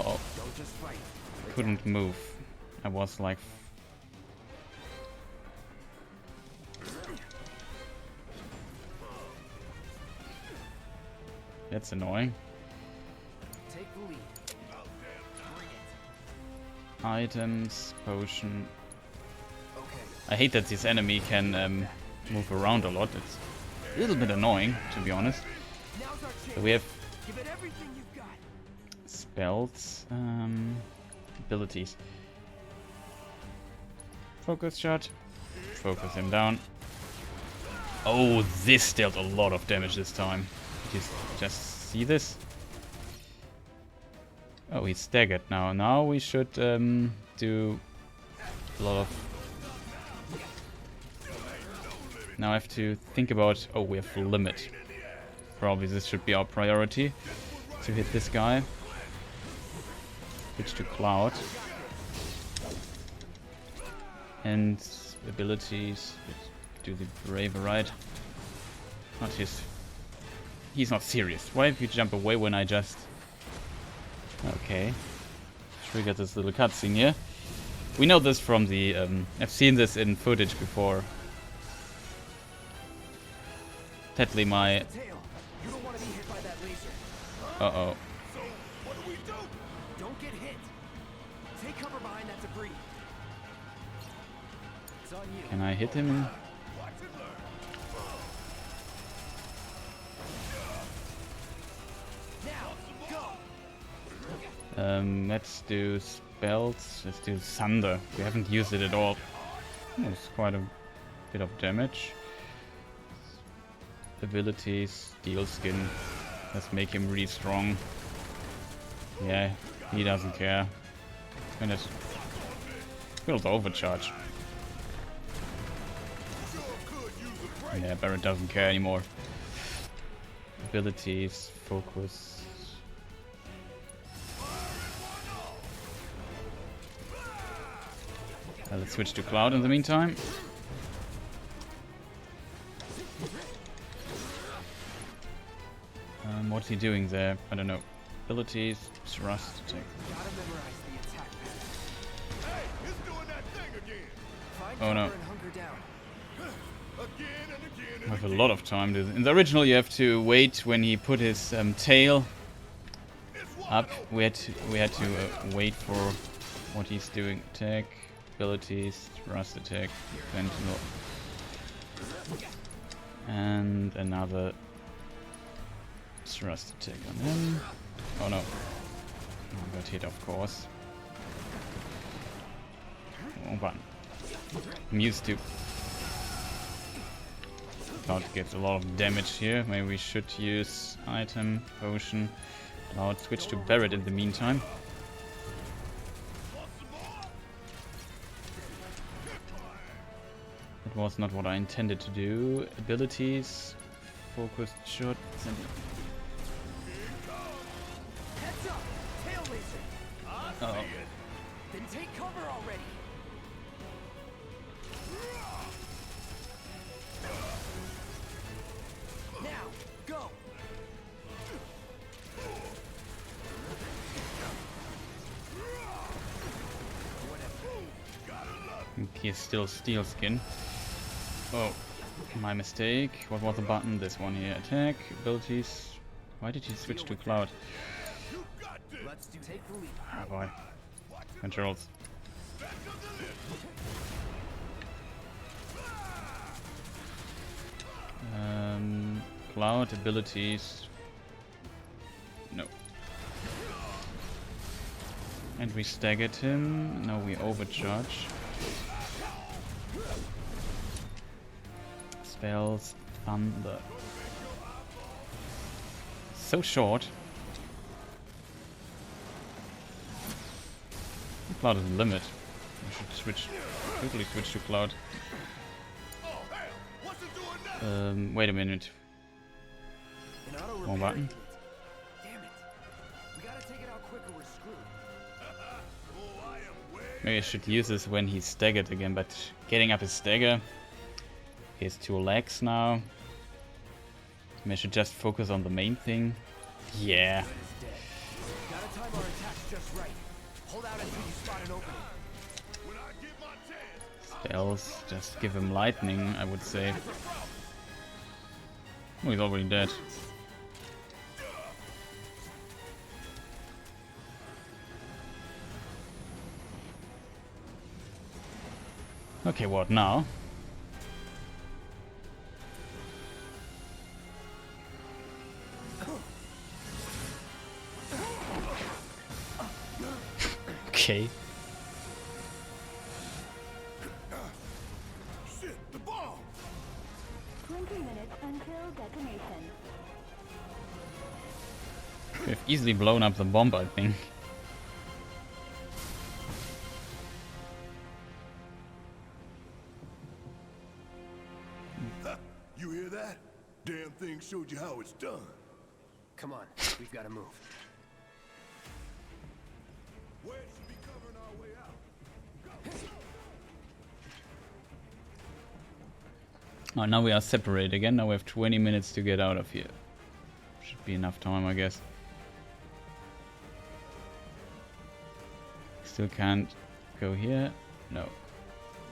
Uh-oh. Don't just fight. Couldn't move. I was like... That's annoying. Take the lead. Bring it. Items, potion. Okay. I hate that this enemy can move around a lot. It's a little bit annoying, to be honest. Now's our chance. So we have Give it everything you've got. spells, abilities. Focus shot. Focus him down. Oh, this dealt a lot of damage this time. Just see this? Oh, he's staggered now. Now we should do a lot of... Now I have to think about... Oh, we have limit. Probably this should be our priority. To hit this guy. Switch to Cloud. And abilities. Let's do the Brave right. Not his... He's not serious. Why if you jump away when I just... Okay. Triggered this little cutscene here. We know this from the... I've seen this in footage before. Totally my... Uh-oh. So, what do we do? Don't get hit. Take cover behind that debris. It's on you. Can I hit him? Watch and learn. Now, go. Let's do spells. Let's do Thunder. We haven't used it at all. Oh, it's quite a bit of damage. Abilities, Steel Skin. Let's make him really strong. Yeah, he doesn't care. And it feels overcharge. Yeah, Barrett doesn't care anymore. Abilities, focus. Let's switch to Cloud in the meantime. What's he doing there? I don't know. Abilities, thrust, attack. Gotta memorize the attack pattern. Hey, it's doing that thing again. Find Oh no. cover and hunker down. Again and again I and have a again. lot of time. In the original, you have to wait when he put his tail up. We had to wait for what he's doing. Attack, abilities, thrust attack, sentinel, and another thrust attack on him. Oh no! I got hit, of course. Oh, button. I'm used to. Cloud gets a lot of damage here. Maybe we should use item, potion. Cloud switch to Barret in the meantime. That was not what I intended to do. Abilities, focused shot. Heads up! Tail laser! Oh, Then take cover already! Now, go! he is still Steel Skin. Oh, my mistake. What was the button? This one here. Attack, abilities. Why did he switch to Cloud? Let's do take the lead. Ah, boy. Controls. Cloud abilities. No. And we staggered him. Now we overcharge. Spells, thunder. So short. Cloud is the limit. We should switch. Totally switch to Cloud. Wait a minute. An auto One repair button. unit. Damn it. We gotta take it out quick or we're screwed. Maybe I should use this when he's staggered again, but getting up his stagger. He has 2 legs now. Maybe I should just focus on the main thing. Yeah. Gotta time our attacks just right. Hold out until you spot an opening. Spells, just give him lightning, I would say. Oh, he's already dead. Okay, what now? Okay. Shit, the bomb! 20 minutes until detonation. We've easily blown up the bomb, I think. You hear that? Damn thing showed you how it's done. Come on, we've got to move. Wedge should be covering our way out. Oh, now we are separated again. Now we have 20 minutes to get out of here. Should be enough time, I guess. Still can't go here. No.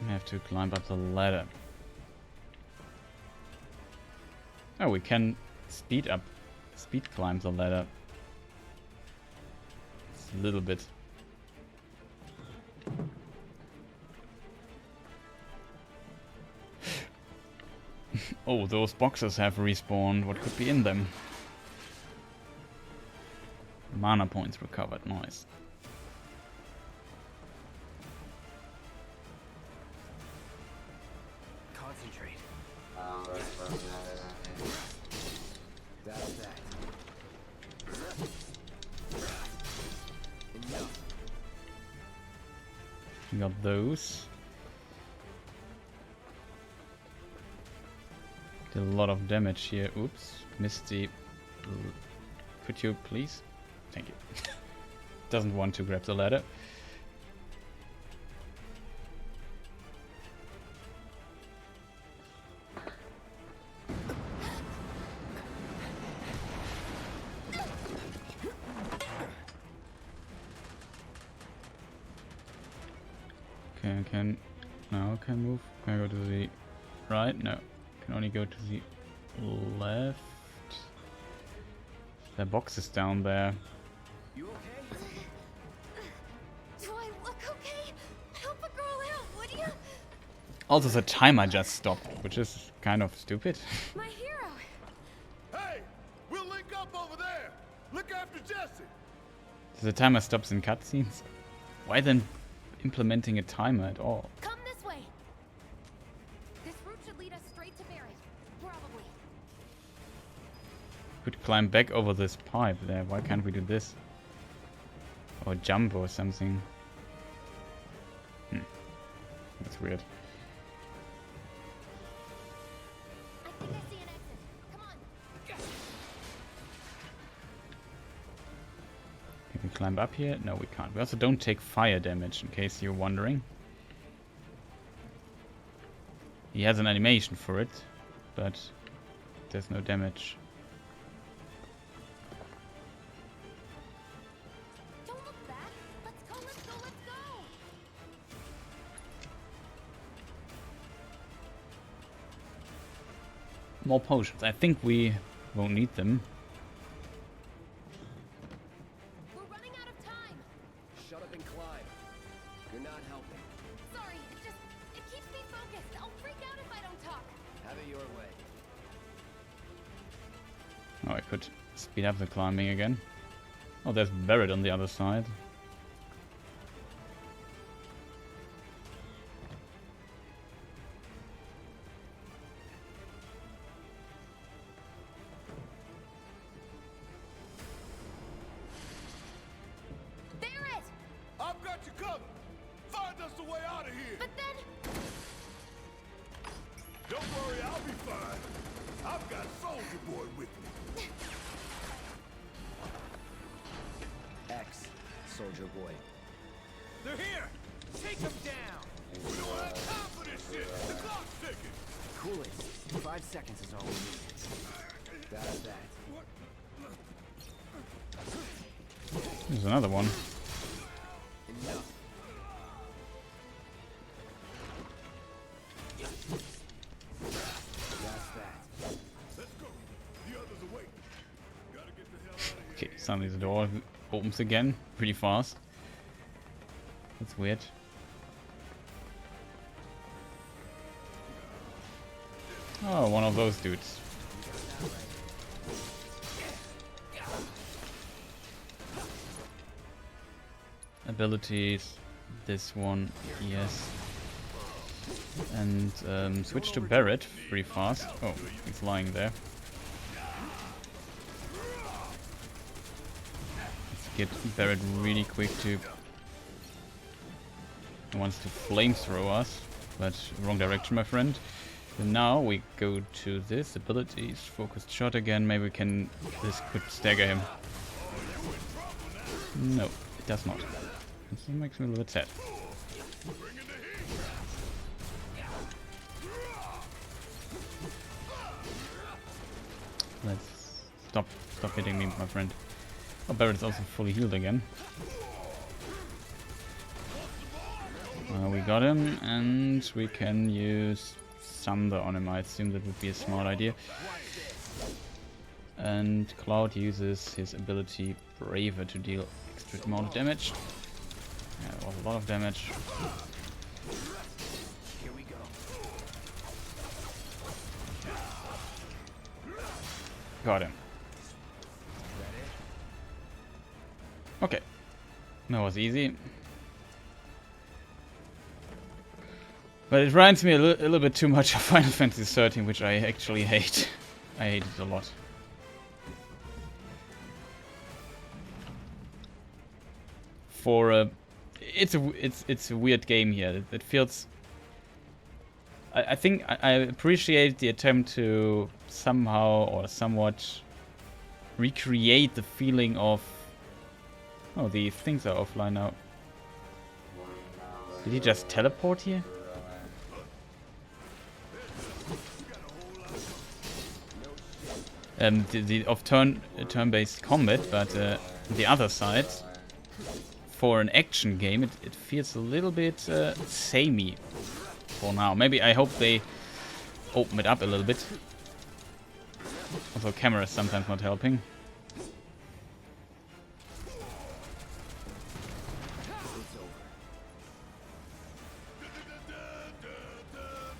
We have to climb up the ladder. Oh, we can speed climb the ladder. It's a little bit. Oh, those boxes have respawned. What could be in them? Mana points recovered. Nice. Concentrate. That's that. Enough. We got those. Did a lot of damage here. Oops. Missed the... Could you please? Thank you. Doesn't want to grab the ladder. Okay, I can... Now I can move. Can I go to the right? No. Can only go to the left. There are boxes down there. You okay? Do I look okay? Help a girl out, would you? Also, the timer just stopped, which is kind of stupid. My hero. Hey, we'll link up over there. Look after Jesse. The timer stops in cutscenes. Why then implementing a timer at all? Come this way. This route should lead us straight to Barrett. Probably. Could climb back over this pipe there. Why can't we do this? Or jump or something. That's weird. I think I see an exit. Come on. Can we climb up here? No, we can't. We also don't take fire damage, in case you're wondering. He has an animation for it, but there's no damage. Don't look back. Let's go, let's go, let's go. More potions. I think we won't need them. We're running out of time. Shut up and climb. You're not helping. Sorry, it keeps me focused. I'll freak out if I don't talk. Have it your way. Oh, I could speed up the climbing again. Oh, there's Barrett on the other side. Barrett! I've got you covered. Find us a way out of here. But then... Don't worry, I'll be fine. I've got Soldier Boy with me. X, Soldier Boy. They're here! Take them down! We don't have time for this shit. The clock's ticking. Cool it. 5 seconds is all we need. That's that. There's another one. Enough. That's that. Let's go. The others are waiting. Gotta get the hell out of here. Okay, suddenly the door opens again, pretty fast. That's weird. Oh, one of those dudes. Abilities. This one, yes. And switch to Barrett pretty fast. Oh, he's lying there. Let's get Barrett really quick to... He wants to flamethrow us, but wrong direction, my friend. So now we go to this abilities, focused shot again. Maybe we can. This could stagger him. No, it does not. This makes me a little bit sad. Let's stop hitting me, my friend. Oh, Barrett's also fully healed again. We got him, and we can use Thunder on him. I assume that would be a smart idea. And Cloud uses his ability Braver to deal extra amount of damage. Yeah, that was a lot of damage. Here we go. Got him. Okay. That was easy. But it reminds me a little bit too much of Final Fantasy VII, which I actually hate. I hate it a lot. For it's a weird game here. It feels. I think I appreciate the attempt to somehow or somewhat recreate the feeling of. Oh, the things are offline now. Did he just teleport here? Of turn-based combat, but the other side, for an action game, it feels a little bit samey for now. Maybe I hope they open it up a little bit. Also, camera is sometimes not helping.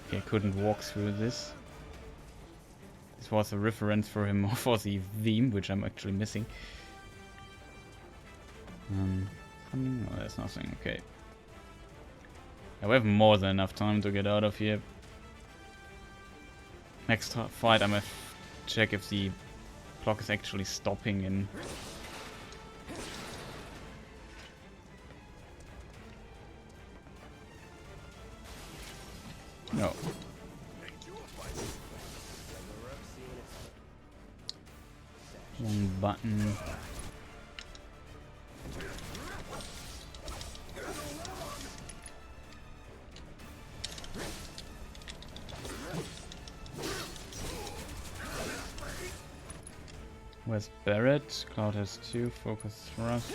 Okay, I couldn't walk through this. This was a reference for him for the theme, which I'm actually missing. No, there's nothing. Okay. Yeah, we have more than enough time to get out of here. Next fight, I'm gonna check if the clock is actually stopping in. No. One button. Where's Barrett? Cloud has 2. Focus thrust.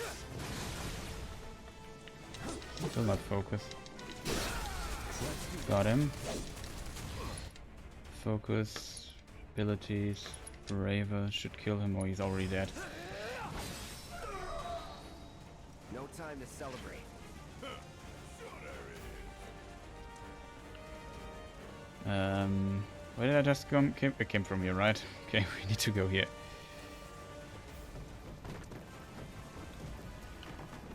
Still not focus. Got him. Focus. Abilities. Braver should kill him, or he's already dead. No time to celebrate. Where did I just come? It came from here, right? Okay, we need to go here.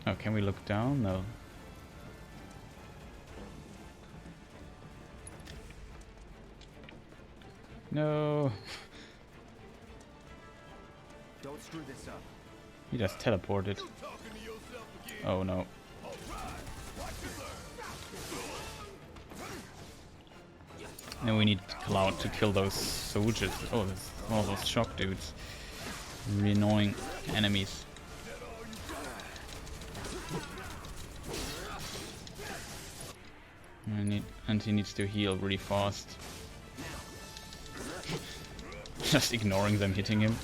Oh, can we look down? No. No. Don't screw this up. He just teleported. Oh no. Now we need Cloud to kill those soldiers. Oh, there's all those shock dudes. Really annoying enemies. And he needs to heal really fast. Just ignoring them hitting him.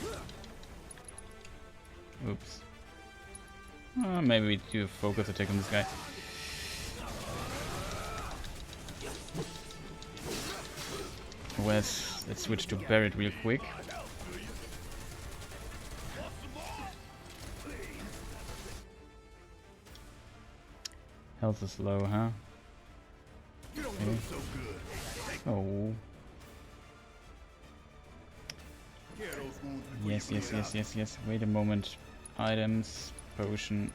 Oops. Maybe we do a focus attack on this guy. Let's switch to Barrett real quick. Health is low, huh? Okay. Oh. Yes. Wait a moment. Items, potion,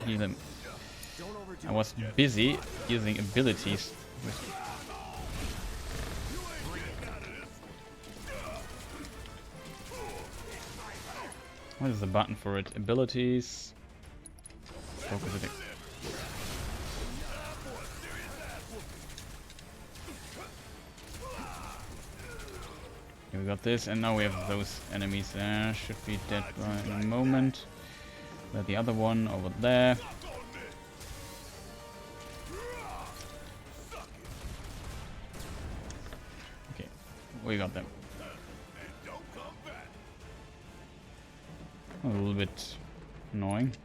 heal him. I was busy using abilities. What is the button for it? Abilities. Focus attack. Okay, we got this, and now we have those enemies there. Should be dead in a moment. The other one over there. Okay, we got them. A little bit annoying.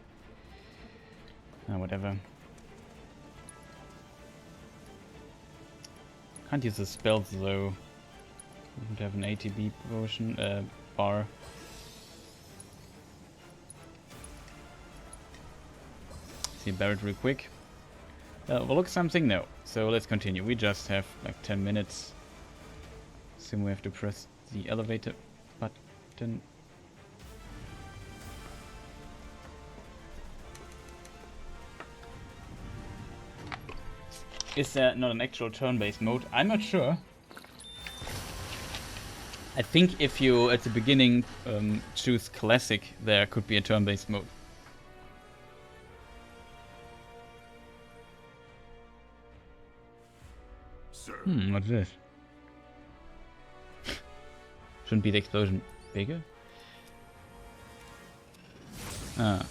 Whatever. Can't use the spells though. We would have an ATB potion bar. See Barret real quick. Well, look, something no. So let's continue. We just have like 10 minutes. Soon we have to press the elevator button. Is there not an actual turn-based mode? I'm not sure. I think if you at the beginning choose classic, there could be a turn-based mode. Sir. What's this? Shouldn't be the explosion bigger? Ah.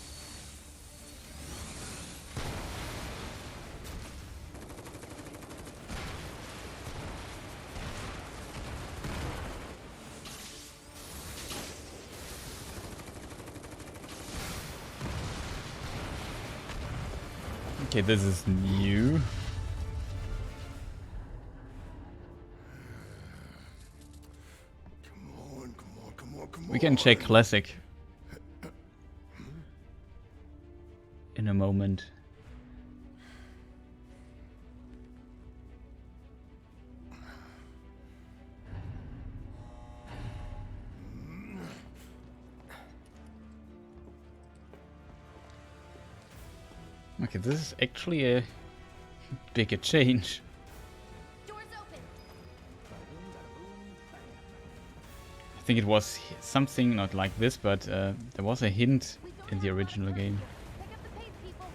Okay, this is new. Come We can check classic in a moment. Okay, this is actually a bigger change. Doors open. I think it was something not like this, but there was a hint in the original game. Pick up the pace, people.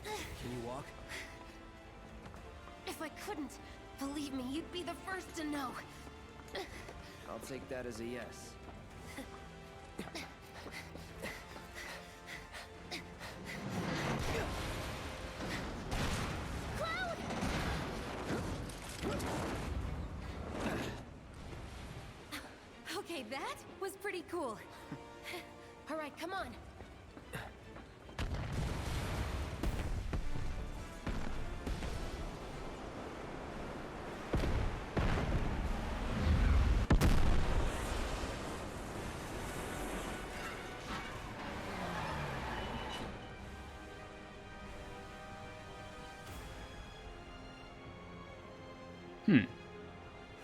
Can you walk? If I couldn't, believe me, you'd be the first to know. I'll take that as a yes. Okay, that was pretty cool. All right, come on.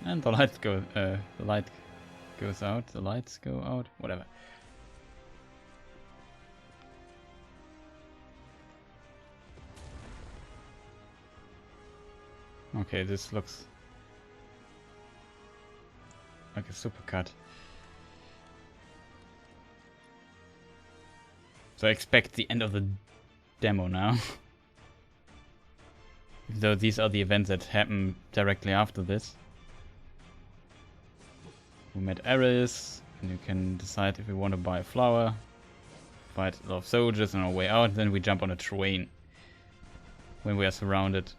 And the lights go. The light goes out. The lights go out. Whatever. Okay, this looks like a supercut. So I expect the end of the demo now. Though these are the events that happen directly after this. We met Ares, and you can decide if we want to buy a flower, fight a lot of soldiers on our way out, then we jump on a train when we are surrounded.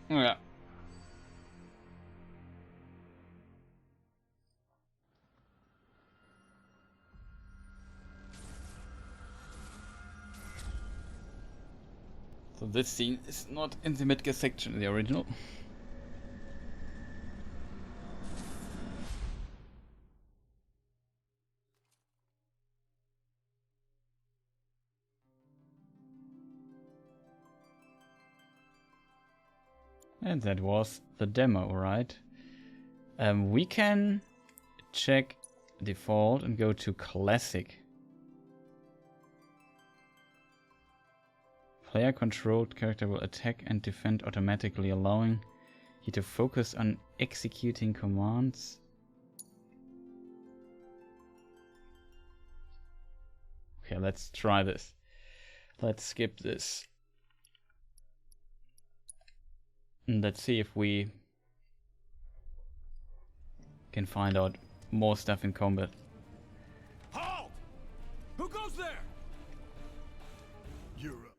Yeah. So this scene is not in the Midgar section in the original. And that was the demo, right? We can check default and go to classic. Player controlled character will attack and defend automatically, allowing you to focus on executing commands. Okay, let's try this. Let's skip this. And let's see if we can find out more stuff in combat. Halt! Who goes there? You're up.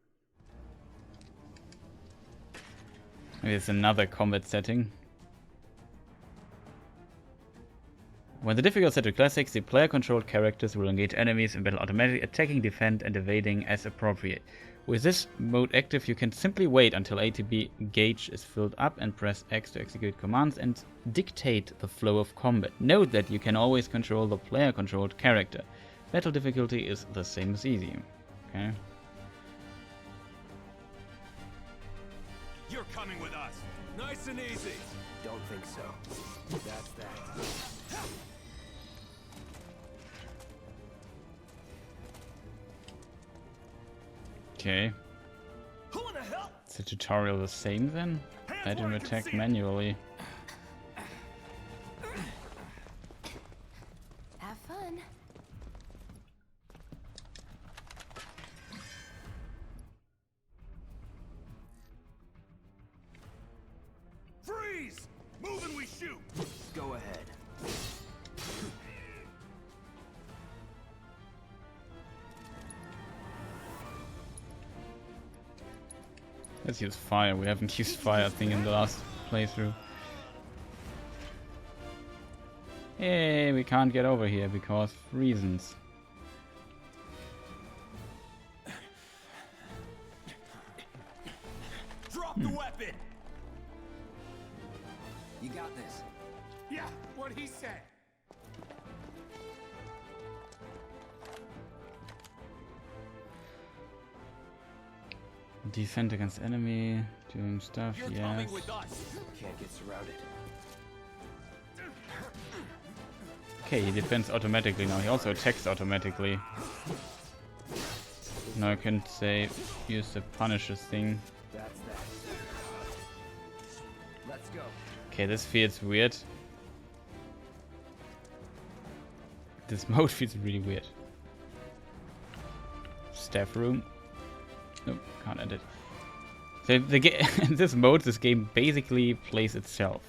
Maybe it's another combat setting. When the difficult set to classics, the player-controlled characters will engage enemies in battle automatically, attacking, defend, and evading as appropriate. With this mode active, you can simply wait until ATB gauge is filled up and press X to execute commands and dictate the flow of combat. Note that you can always control the player-controlled character. Battle difficulty is the same as easy. Okay. You're coming with us. Nice and easy. Don't think so. That's that. Okay. Who in the hell? Is the tutorial the same then? I didn't attack manually. Have fun. Freeze! Move and we shoot. Go ahead. Let's use fire. We haven't used fire, I think, in the last playthrough. Hey, we can't get over here because of reasons. Drop the weapon. You got this. Yeah, what he said. Defend against enemy, doing stuff, You're yes. coming with us. Can't get surrounded. Okay, he defends automatically now. He also attacks automatically. Now I can say use the punishes thing. That's that. Let's go. Okay, this feels weird. This mode feels really weird. Staff room. Nope, can't edit. So the in this mode, this game basically plays itself.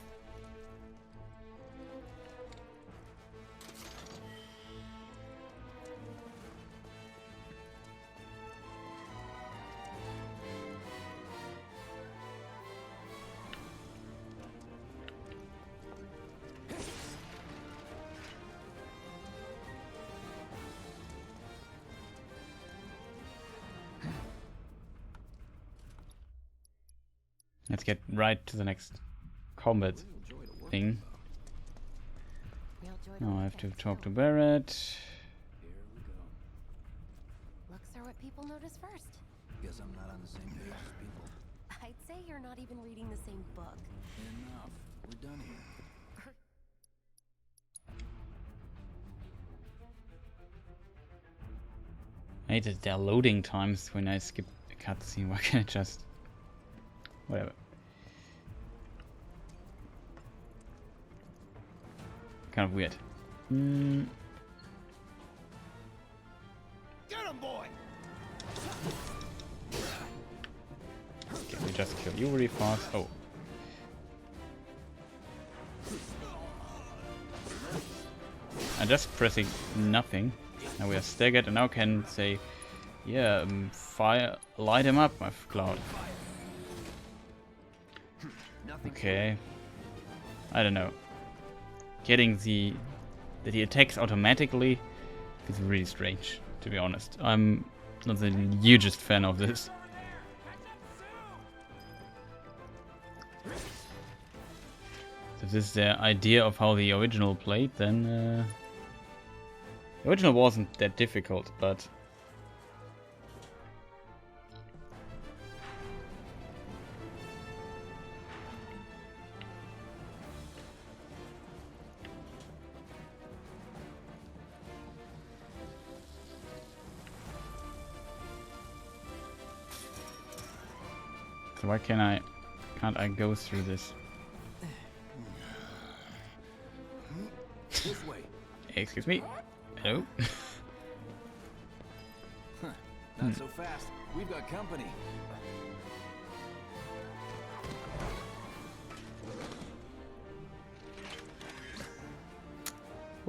Let's get right to the next combat thing. Real joy to Now I work have to with. talk to Barrett. Here we go. Looks are what people notice first. Guess I'm not on the same page as people. I'd say you're not even reading the same book. Enough. We're done here. I hate that there are loading times when I skip a cutscene. Why can't I just... Whatever. Kind of weird. Get him, boy. Okay, we just kill you really fast. Oh. I'm just pressing nothing. Now we are staggered and now can say, yeah, fire, light him up, my cloud. Okay. I don't know. Getting that he attacks automatically is really strange, to be honest. I'm not the hugest fan of this. So if this is the idea of how the original played, then the original wasn't that difficult, but so why can't I go through this? This way. Excuse me. Hello. Not so fast. We've got company.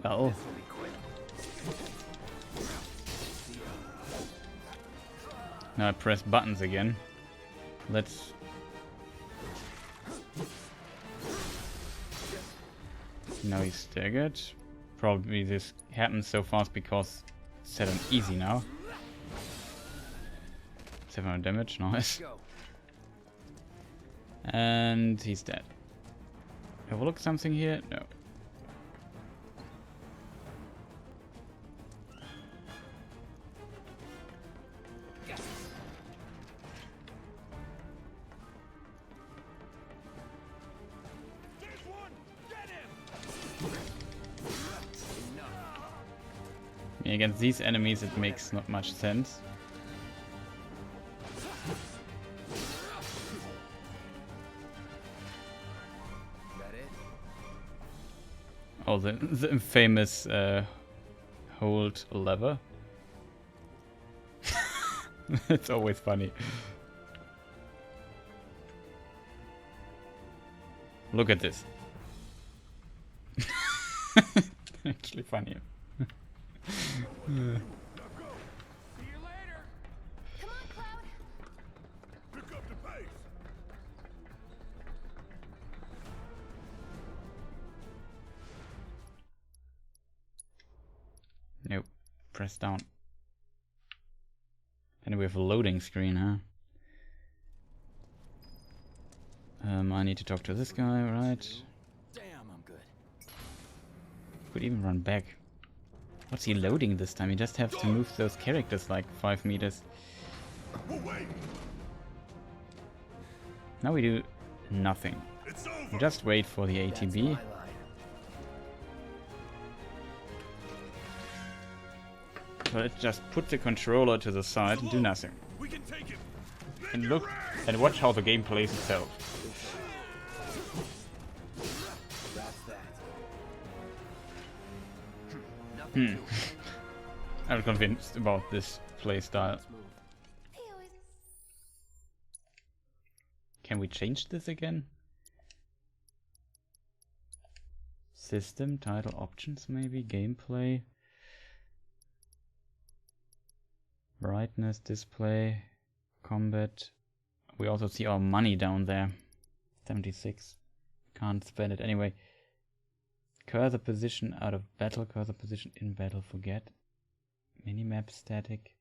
Well, now I press buttons again. Let's... Now he's staggered. Probably this happens so fast because it's set on easy now. 700 damage, nice. And he's dead. Overlook something here? No. Against these enemies it makes not much sense. Oh, the infamous hold lever. It's always funny. Look at this. Actually funny. See you later. Come on, Cloud. Pick up the pace. Nope. Press down. And we have a loading screen, huh? I need to talk to this guy, right? Damn, I'm good. Could even run back. What's he loading this time? You just have to move those characters like 5 meters. Now we do nothing. We just wait for the ATB. So let's just put the controller to the side and do nothing. And look and watch how the game plays itself. I'm convinced about this playstyle. Can we change this again? System, title, options maybe, gameplay. Brightness, display, combat. We also see our money down there. 76. Can't spend it anyway. Cursor position out of battle, cursor position in battle, forget. Minimap static.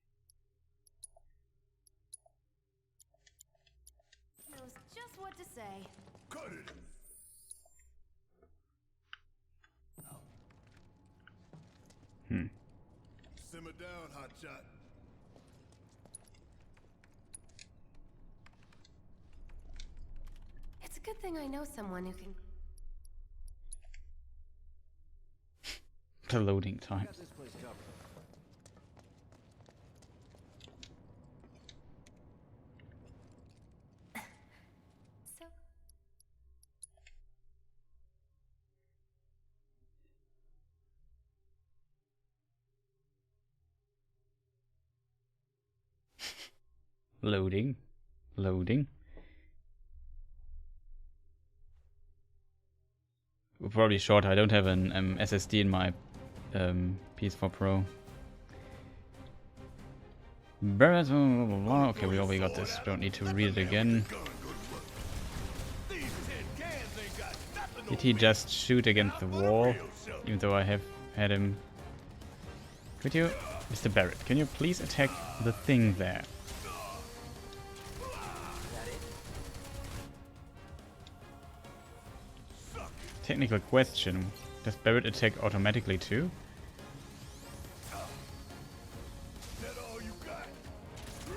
Knows just what to say. Cut it. Simmer down, hotshot. It's a good thing I know someone who can. The loading time. Got this place covered. So. Loading. Loading. We're probably short. I don't have an SSD in my PS4 Pro. Okay, we already got this. Don't need to read it again. Did he just shoot against the wall? Even though I have had him. Could you, Mr. Barrett, can you please attack the thing there? Technical question. Does Barrett attack automatically too?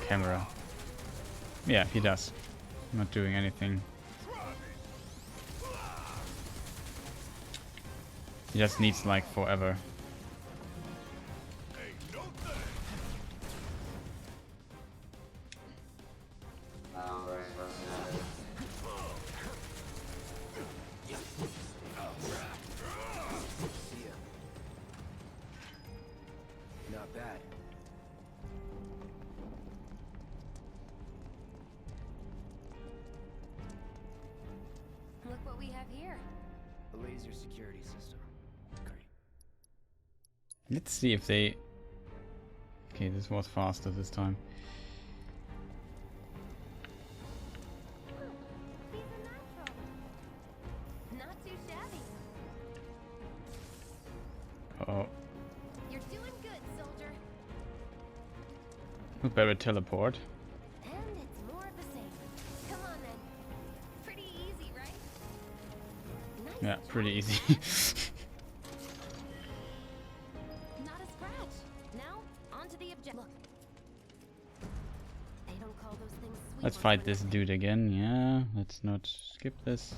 Camera. Yeah, he does. Not doing anything. He just needs like forever. Not bad. laser security system. Great. Let's see if they... Okay, this was faster this time. He's a natural. Not too shabby. Oh, You're doing good, soldier. we better teleport. And it's more of the same. Come on then. Pretty easy, right? Nice Yeah, job. pretty easy. Not a scratch. Now, on to the objective. Look. They don't call those things sweet. Let's ones fight for this nothing. dude again. Yeah, let's not skip this.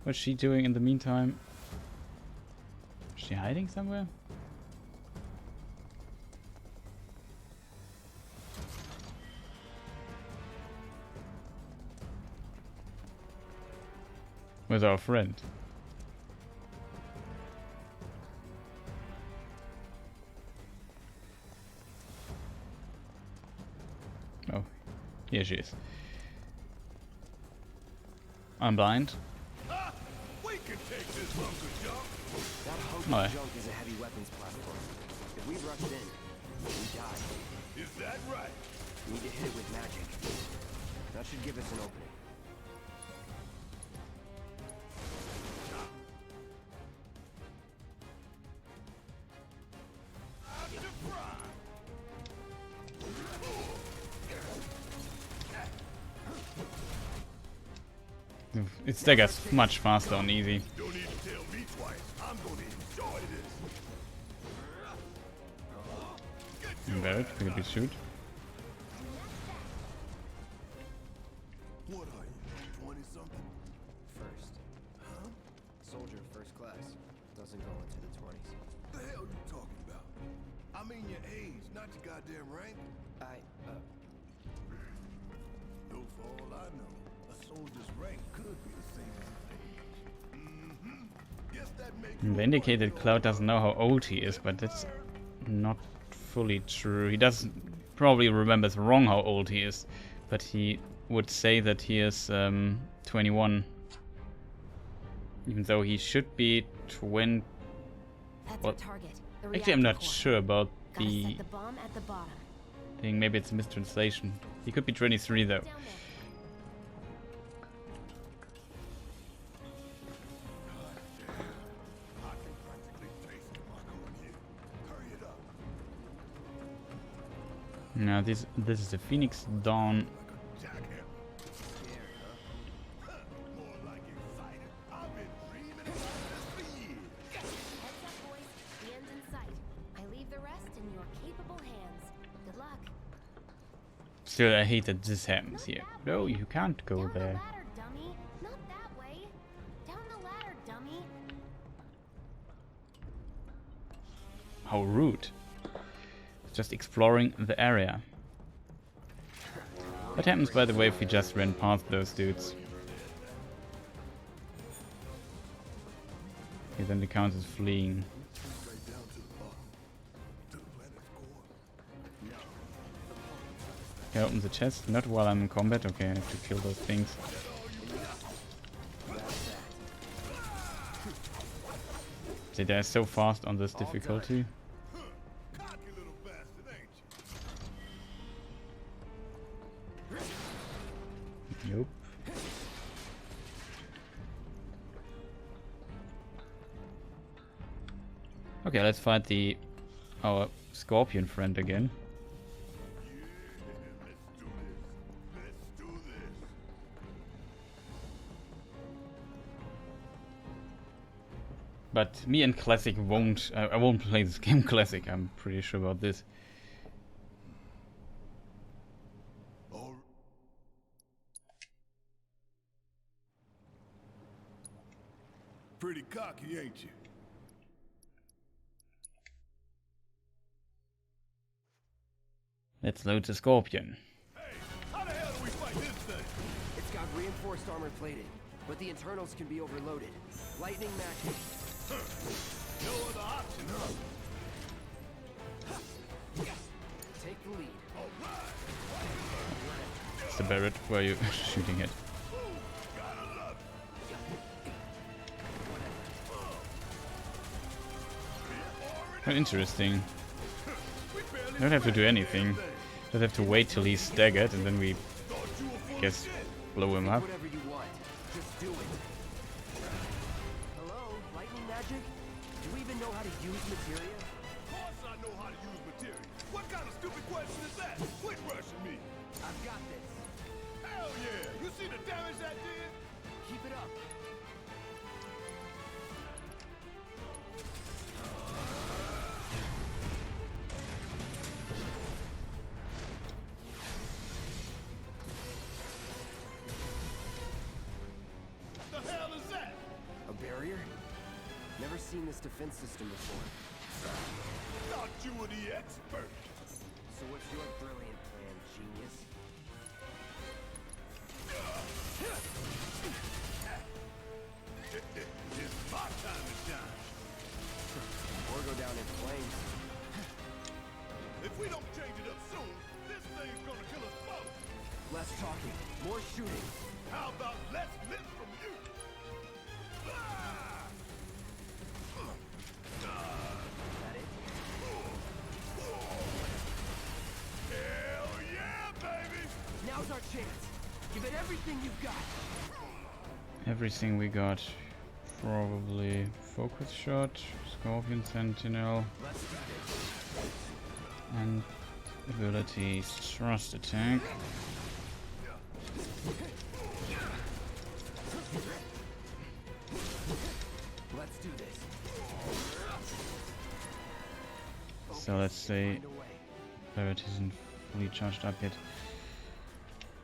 What's she doing in the meantime? Is she hiding somewhere? With our friend. Oh, here she is. I'm blind. We can take this bunker jump. That hunk Oh, yeah. of junk is a heavy weapons platform. If we rushed in, we die. Is that right? We need to hit it with magic. That should give us an opening. It staggers much faster on easy. Don't need to tell me twice. I'm gonna enjoy this. Barrett, we could be shoot. What are you, 20-something? First. Huh? Soldier first class. Doesn't go into the 20s. The hell you talking about? I mean your age, not your goddamn rank. Though for all I know, a soldier's rank could be the same as his age. Mm-hmm. Guess that makes you The indicated Cloud doesn't know how old he is, but that's not fully true. He doesn't probably remembers wrong how old he is, but he would say that he is 21, even though he should be 20. That's What? our target. The Actually, I'm not reactor core. sure about Gotta the set the bomb at the bottom. thing. Maybe it's a mistranslation. He could be 23 though. Down there. I can practically taste the Marco in here. Hurry it up. Now this is the Phoenix Dawn. Like a jackhammer. Scared, huh? More like excited. I've been dreaming about this for years. Heads up, boys. The end's in sight. I leave the rest in your capable hands. Good luck. Still, I hate that this happens here. No, you can't go Down the there. ladder, dummy. Not that way. Down the ladder, dummy. How rude. Just exploring the area. What happens, by the way, if we just ran past those dudes? Okay, then the count is fleeing. Right down to the bottom. To the planet's core. Can I open the chest? Not while I'm in combat. Okay, I have to kill those things. They die so fast on this difficulty. Cocky little bastard, ain't you? Nope. Okay, let's fight our scorpion friend again. Yeah, let's do this. Let's do this. But me and Classic won't. I won't play this game Classic. I'm pretty sure about this. All pretty cocky, ain't you? Let's load the scorpion. Hey, how the hell do we fight this thing? It's got reinforced armor plating, but the internals can be overloaded. Lightning magic. No other option, huh? Take the lead. All right. It's the Barrett. Where are you shooting it? Gotta love it. Quite interesting. Don't have to do anything. Just have to wait till he's staggered and then we, I guess, blow him up. Whatever you want, just do it. Hello, lightning magic? Do you even know how to use materia? Of course I know how to use material. What kind of stupid question is that? Quit rushing me. I've got this. Hell yeah! You see the damage that did? Keep it up. The hell is that? A barrier? Never seen this defense system before. Thought you were the expert. So what's your brilliant plan, genius? It's my time to shine. Or go down in flames. If we don't change it up soon, this thing's gonna kill us both. Less talking, more shooting. How about less lips from you? That it? Hell yeah, baby! Now's our chance. Give it everything you've got. Everything we got. Probably focus shot, Scorpion Sentinel, Let's do this. and abilities thrust attack. Let's do this. So let's say Find a way. Barret isn't fully charged up yet.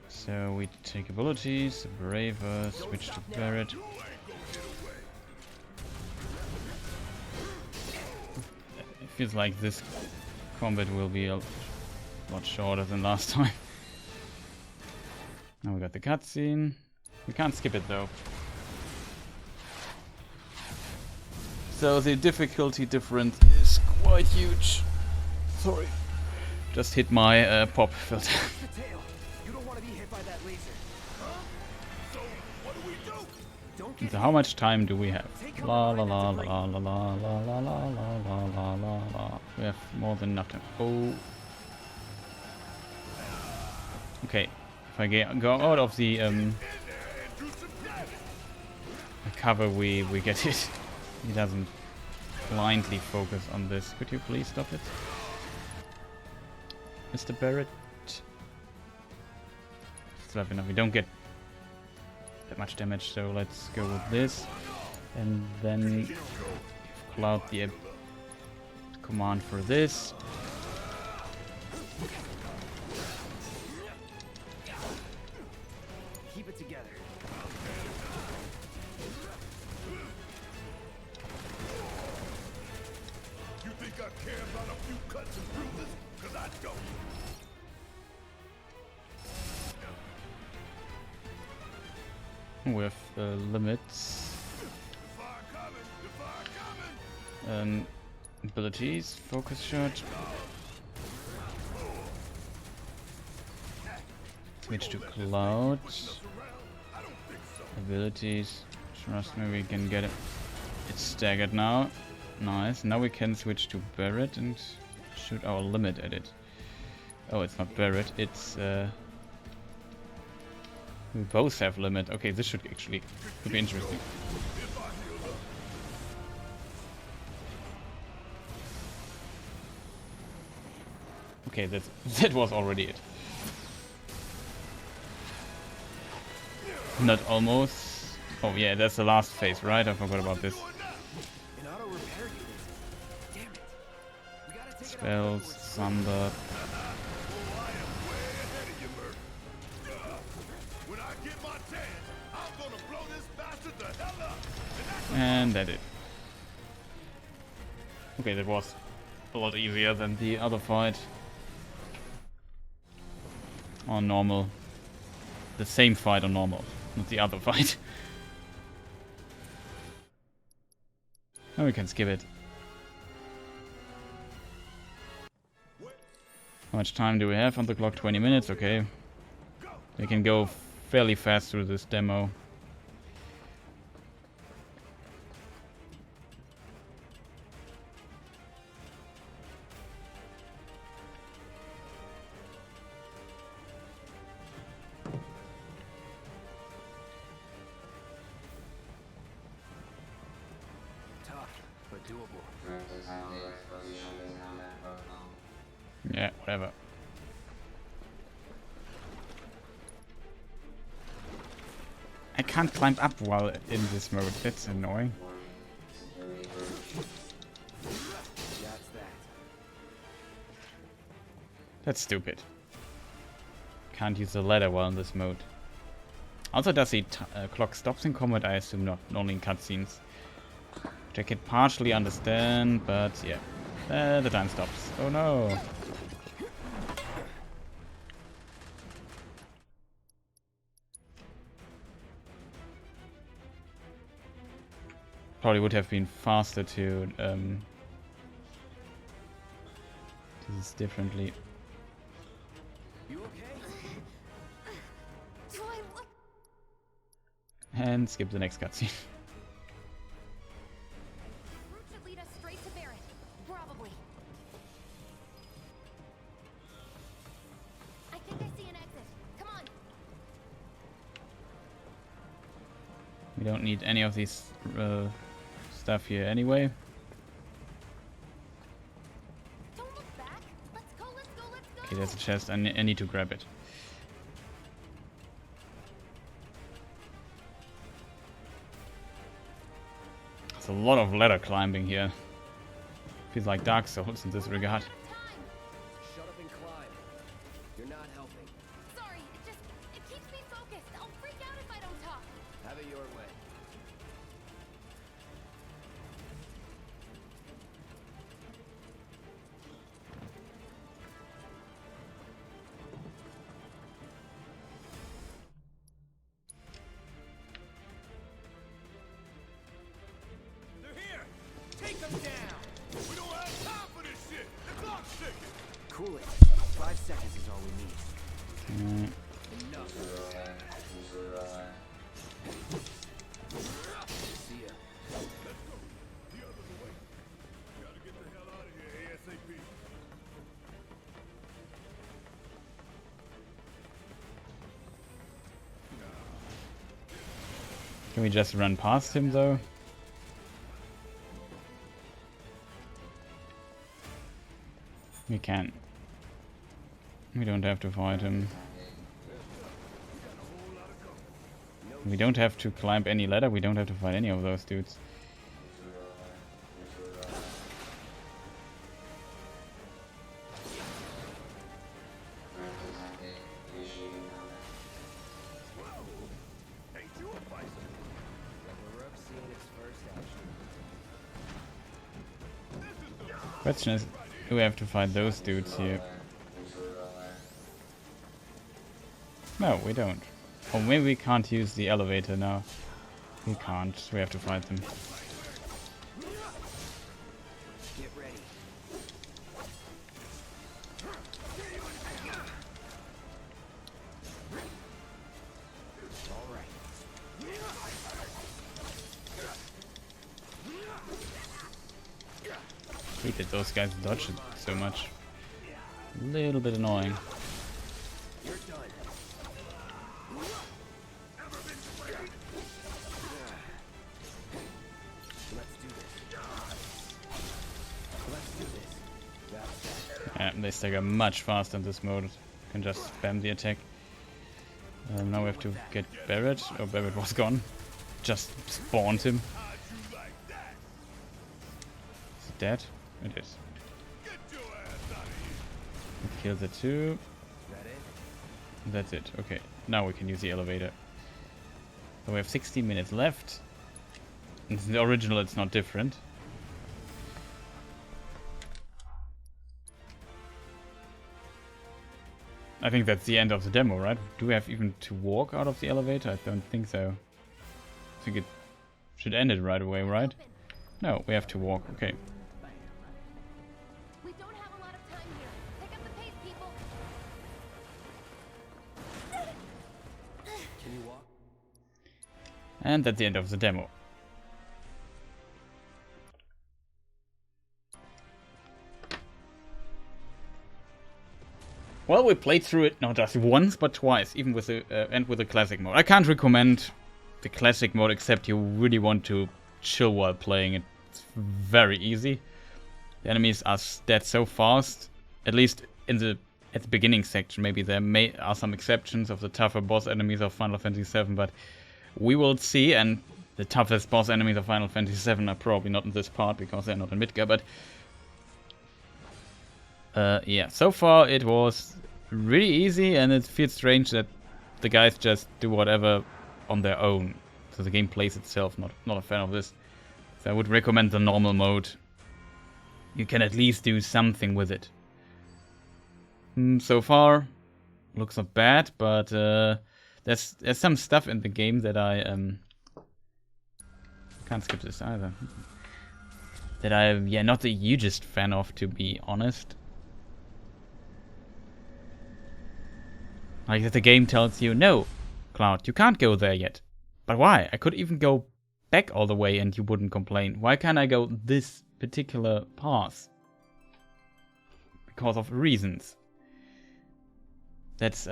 So we take abilities, Braver, switch to Barret. You ain't gonna get away. It feels like this combat will be a lot shorter than last time. Now we got the cutscene. We can't skip it though. So the difficulty difference is quite huge. Sorry. Just hit my pop filter. The tail. You don't want to be hit by that laser. So, what do we do? Don't get So how much time do we have? Take La cover la behind la that la debris. la la la la la la la la la. We have more than enough time. Oh. Okay. If I go out of the cover, we get hit. He doesn't blindly focus on this. Could you please stop it, Mr. Barret? Still have enough. We don't get that much damage, so let's go with this. And then give Cloud the command for this. Keep it together. You think I care about a few cuts and bruises? Cause I don't. With limits. Fire coming! The fire coming! Abilities, focus shot. Switch to Cloud. Abilities. Trust me, we can get it. It's staggered now. Nice. Now we can switch to Barret and shoot our limit at it. Oh, it's not Barret. It's we both have limit. Okay, this should actually could be interesting. Okay, that was already it. Not almost. Oh yeah, that's the last phase, right? I forgot about this. An auto repair unit. Damn it. We gotta take it out Spells, before it's Thunder. Oh, I am way ahead of you, Murph. When I get my chance, I'm gonna blow this bastard the hell up. And that it. Okay, that was a lot easier than the other fight. On normal. The same fight on normal, not the other fight. Now we can skip it. How much time do we have on the clock? 20 minutes, okay. We can go fairly fast through this demo. but doable. Yeah, whatever. I can't climb up while in this mode. That's annoying. That's stupid. Can't use the ladder while in this mode. Also, does the clock stops in combat? I assume not, only in cutscenes. Which I can partially understand, but yeah. The time stops. Oh no! Probably would have been faster to do this differently. You okay? Do I look? And skip the next cutscene. Route should lead us straight to Barrett. Probably. I think I see an exit. Come on. We don't need any of these stuff here anyway. Don't look back. Let's go, let's go, let's go. Okay, there's a chest. I need to grab it. There's a lot of ladder climbing here. Feels like Dark Souls in this regard. Time. Shut up and climb. You're not helping. Sorry, it keeps me focused. I'll freak out if I don't talk. Have it your way. They're here! Take them down! We don't have time for this shit! The clock's ticking! Cool it. 5 seconds is all we need. Enough. See ya. Let's go. The other way. Gotta get the hell out of here ASAP. Can we just run past him though? We can. We don't have to fight him. We don't have to climb any ladder. We don't have to fight any of those dudes. Ain't you a bison? Baruch's seeing its first action. Question is, do we have to fight those dudes here? No, we don't. Or maybe we can't use the elevator now. We can't. We have to fight them. Get ready. All right. Hate that those guys dodge it so much. A little bit annoying. You're done. Let's do this. Let's do this. That's that. Yeah, they stagger much faster in this mode. Can just spam the attack. Now we have to get Barrett. Oh, Barrett was gone. Just spawned him. How'd you like that? Is it dead? It is. Get your ass out of here! We killed it too. That it? That's it. Okay, now we can use the elevator. So we have 60 minutes left. In the original, it's not different. I think that's the end of the demo, right? Do we have even to walk out of the elevator? I don't think so. I think it should end it right away, right? No, we have to walk. Okay. We don't have a lot of time here. Pick up the pace, people. Can you walk? And that's the end of the demo. Well, we played through it not just once, but twice, even with the and with the classic mode. I can't recommend the classic mode except you really want to chill while playing it. It's very easy. The enemies are dead so fast, at least at the beginning section. Maybe there are some exceptions of the tougher boss enemies of Final Fantasy VII, but we will see. And the toughest boss enemies of Final Fantasy VII are probably not in this part because they're not in Midgar, but yeah, so far it was really easy, and it feels strange that the guys just do whatever on their own. So the game plays itself, not a fan of this. So I would recommend the normal mode. You can at least do something with it. So far, looks not bad, but there's some stuff in the game that I can't skip this either. That I'm not the hugest fan of, to be honest. Like that the game tells you, no, Cloud, you can't go there yet. But why? I could even go back all the way and you wouldn't complain. Why can't I go this particular path? Because of reasons. That's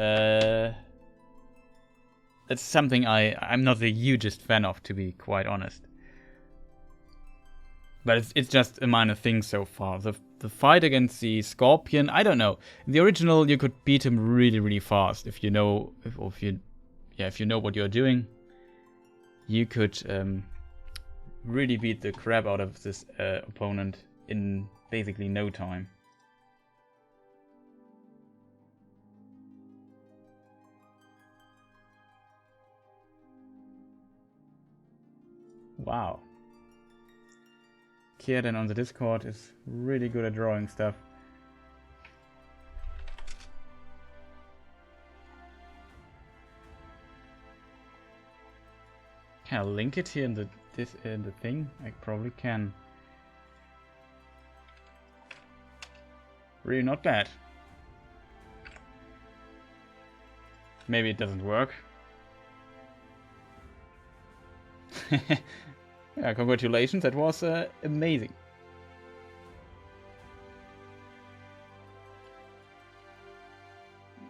something I'm not the hugest fan of, to be quite honest. But it's just a minor thing so far. The fight against the Scorpion, I don't know. In the original, you could beat him really, really fast if you know if you know what you're doing. You could really beat the crap out of this opponent in basically no time. Wow. Kieran on the Discord is really good at drawing stuff. Can I link it here in the thing? I probably can. Really not bad. Maybe it doesn't work. Yeah, congratulations, that was amazing.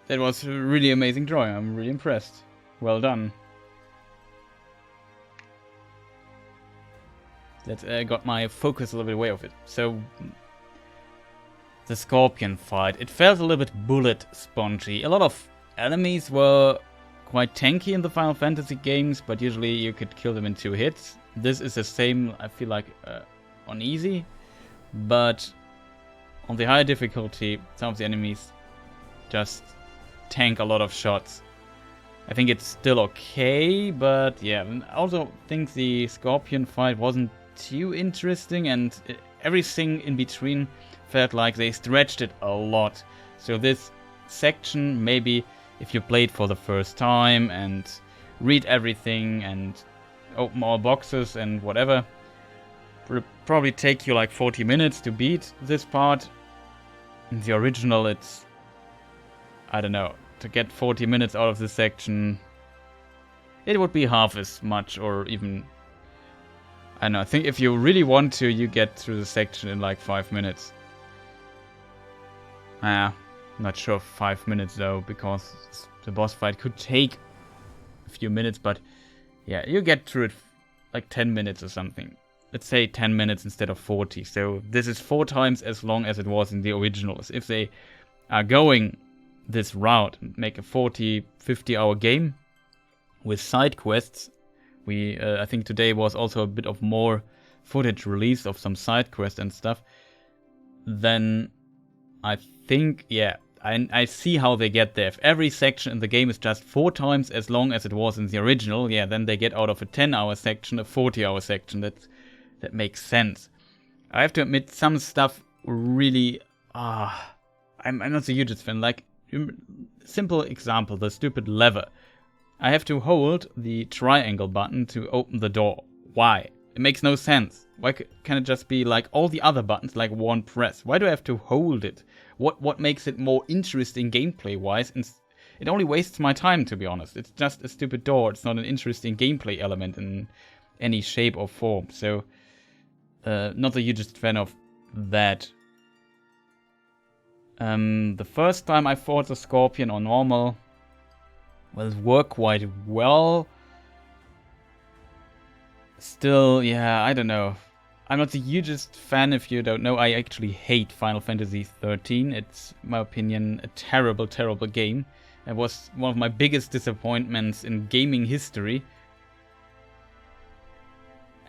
That was a really amazing drawing, I'm really impressed. Well done. That got my focus a little bit away of it. So, the Scorpion fight, it felt a little bit bullet spongy. A lot of enemies were quite tanky in the Final Fantasy games, but usually you could kill them in 2 hits. This is the same, I feel like, on easy, but on the higher difficulty, some of the enemies just tank a lot of shots. I think it's still okay, but yeah, I also think the Scorpion fight wasn't too interesting, and everything in between felt like they stretched it a lot. So this section, maybe if you played for the first time and read everything and open all boxes and whatever, will probably take you like 40 minutes to beat this part. In the original, it's, I don't know, to get 40 minutes out of this section, it would be half as much, or even, I don't know, I think if you really want to, you get through the section in like 5 minutes. Not sure 5 minutes though, because the boss fight could take a few minutes, but yeah, you get through it like 10 minutes or something. Let's say 10 minutes instead of 40. So this is 4 times as long as it was in the originals. If they are going this route and make a 40-50 hour game with side quests, I think today was also a bit of more footage released of some side quests and stuff, then I think, yeah, I see how they get there. If every section in the game is just 4 times as long as it was in the original, yeah, then they get out of a 10-hour section a 40-hour section. That makes sense. I have to admit, some stuff really, I'm not the hugest fan. Like, simple example, the stupid lever. I have to hold the triangle button to open the door. Why? It makes no sense. Why can it just be like all the other buttons, like one press? Why do I have to hold it? What makes it more interesting gameplay-wise? It only wastes my time, to be honest. It's just a stupid door. It's not an interesting gameplay element in any shape or form. So, not the hugest fan of that. The first time I fought the Scorpion on normal, well, it worked quite well. Still, yeah, I don't know. I'm not the hugest fan, if you don't know. I actually hate Final Fantasy XIII. It's, in my opinion, a terrible, terrible game. It was one of my biggest disappointments in gaming history.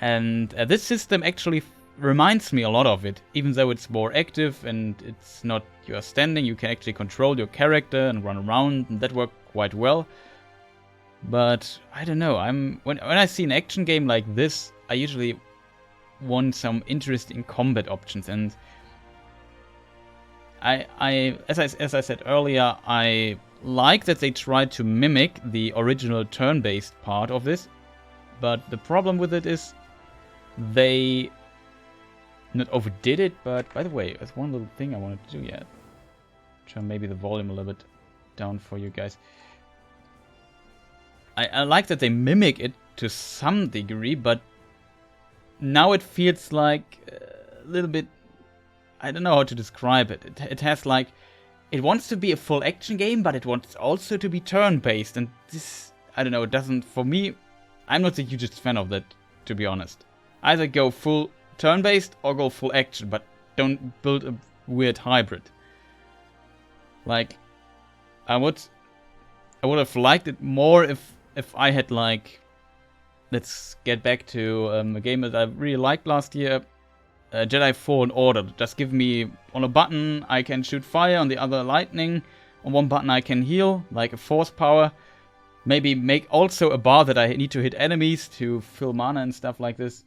And this system actually reminds me a lot of it. Even though it's more active and it's not you're standing, you can actually control your character and run around, and that worked quite well. But I don't know, when I see an action game like this, I usually want some interesting combat options, and as I said earlier, I like that they tried to mimic the original turn-based part of this, but the problem with it is they not overdid it. But by the way, there's one little thing I wanted to do. Yeah, turn maybe the volume a little bit down for you guys. I like that they mimic it to some degree, but now it feels like a little bit, I don't know how to describe it. It has like, it wants to be a full action game, but it wants also to be turn-based, and this, I don't know, it doesn't, for me, I'm not the hugest fan of that, to be honest. Either go full turn-based or go full action, but don't build a weird hybrid. Like, I would have liked it more if I had, like, let's get back to a game that I really liked last year, Jedi Fallen Order. Just give me, on a button I can shoot fire, on the other lightning, on one button I can heal, like a force power. Maybe make also a bar that I need to hit enemies to fill mana and stuff like this.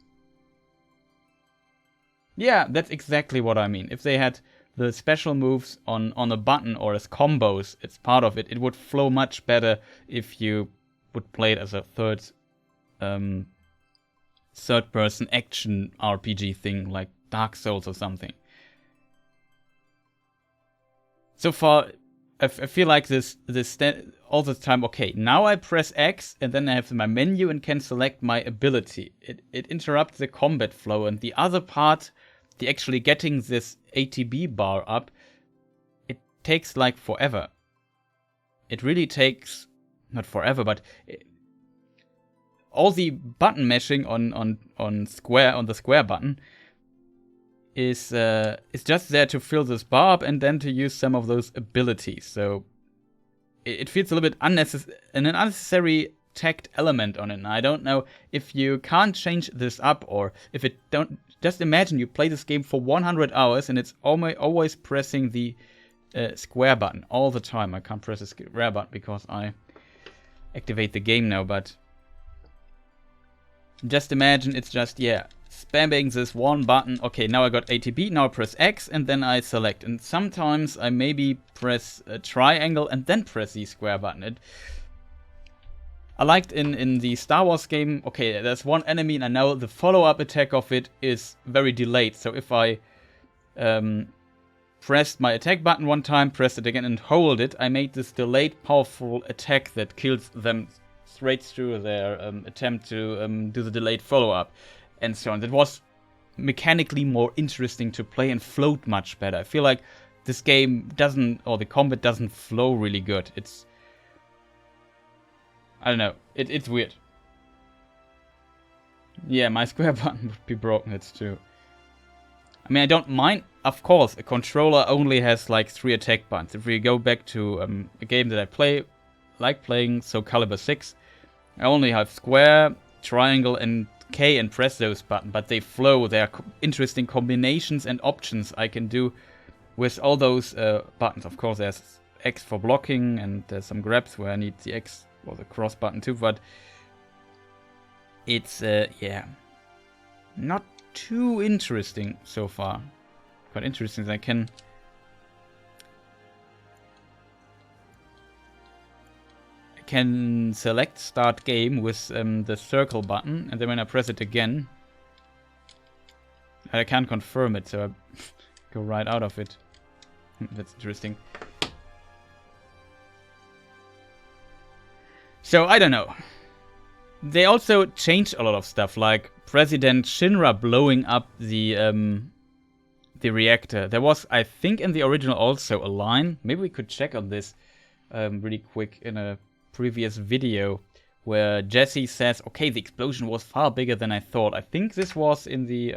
Yeah, that's exactly what I mean. If they had the special moves on a button or as combos, it's part of it. It would flow much better if you would play it as a third-person action RPG thing, like Dark Souls or something. So far, I feel like this all the time. Okay, now I press X and then I have my menu and can select my ability. It interrupts the combat flow, and the other part, the actually getting this ATB bar up, it takes like forever. It really takes, not forever, but all the button mashing on the square button is just there to fill this bar up and then to use some of those abilities. So it feels a little bit an unnecessary tagged element on it. And I don't know if you can't change this up, or if it don't. Just imagine you play this game for 100 hours and it's always pressing the square button all the time. I can't press the square button because I activate the game now, but just imagine it's just, yeah, spamming this one button. Okay, now I got ATB, now I press X and then I select. And sometimes I maybe press a triangle and then press the square button. I liked in the Star Wars game, okay, there's one enemy and I know the follow-up attack of it is very delayed. So if I pressed my attack button one time, pressed it again and hold it, I made this delayed powerful attack that kills them straight through their attempt to do the delayed follow-up and so on. That was mechanically more interesting to play and flowed much better. I feel like this game doesn't, or the combat doesn't flow really good. It's, I don't know, it's weird. Yeah, my square button would be broken, it's true. I mean, I don't mind, of course, a controller only has like 3 attack buttons. If we go back to a game that I like playing, Soul Calibur 6, I only have square, triangle, and K and press those buttons, but they flow. There are interesting combinations and options I can do with all those buttons. Of course, there's X for blocking, and there's some grabs where I need the X or the cross button too, but it's, yeah, not too interesting so far. Quite interesting that I can select start game with the circle button, and then when I press it again, I can't confirm it, so I go right out of it. That's interesting. So I don't know. They also changed a lot of stuff, like President Shinra blowing up the reactor. There was, I think, in the original also a line. Maybe we could check on this really quick in a previous video where Jesse says, okay, the explosion was far bigger than I thought. I think this was in the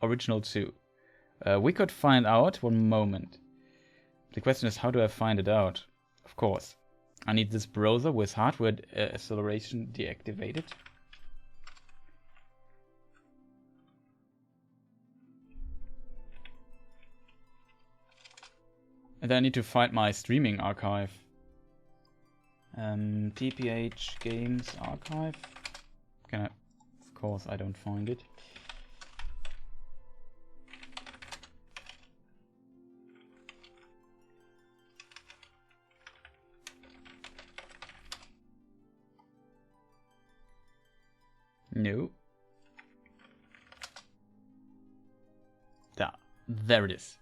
original 2? We could find out. One moment. The question is, how do I find it out? Of course. I need this browser with hardware acceleration deactivated. And then I need to find my streaming archive. TPhGames archive. Can I? Of course, I don't find it. No. There it is.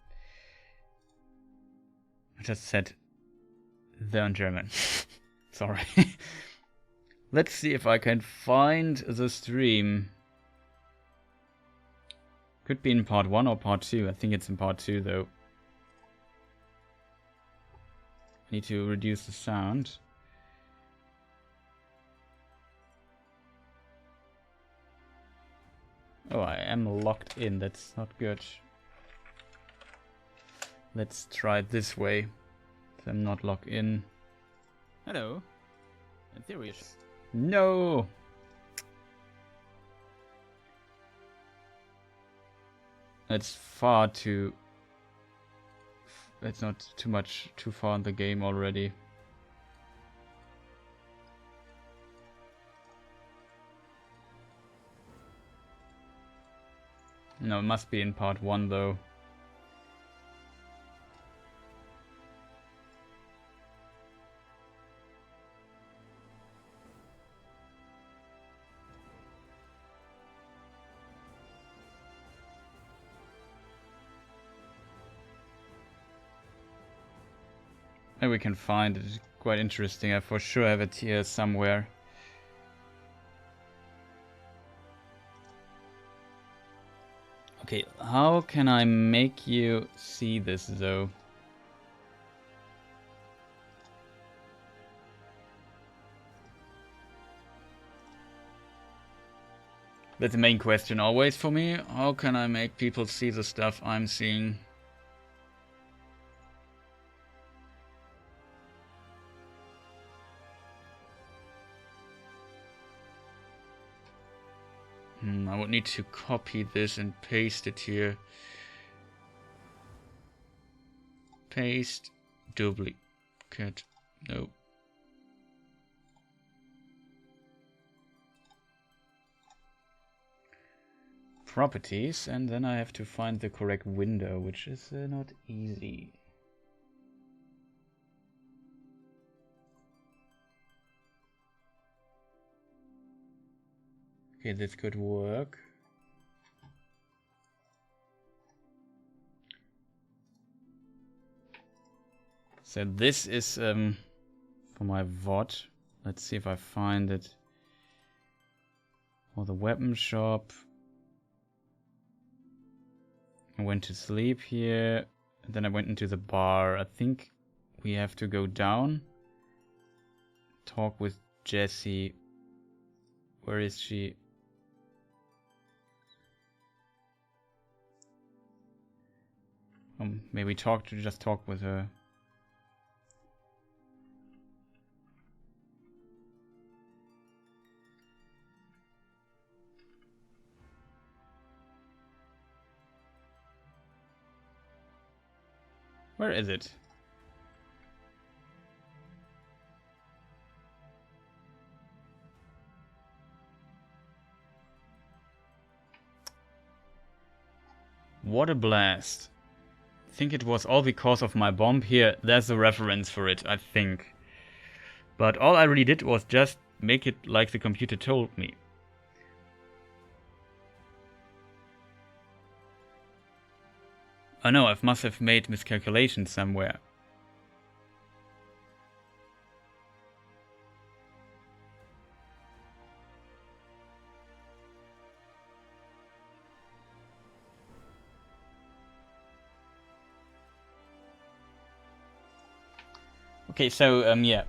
I just said there in German. Sorry. Let's see if I can find the stream. Could be in part 1 or part 2. I think it's in part 2 though. I need to reduce the sound. Oh, I am locked in. That's not good. Let's try it this way. I'm not logged in. Hello. Ethereus. No! It's far too... It's not too far in the game already. No, it must be in part 1 though. Maybe we can find it. It's quite interesting. I for sure have it here somewhere. Okay, how can I make you see this though? That's the main question always for me. How can I make people see the stuff I'm seeing? I would need to copy this and paste it here. Paste, duplicate, no. Properties, and then I have to find the correct window, which is not easy. Okay, this could work. So this is for my VOD. Let's see if I find it. For the weapon shop. I went to sleep here. And then I went into the bar. I think we have to go down. Talk with Jessie. Where is she? Maybe just talk with her. Where is it? What a blast. I think it was all because of my bomb here. There's a reference for it, I think. But all I really did was just make it like the computer told me. Oh no, I must have made miscalculations somewhere. Okay, so yeah,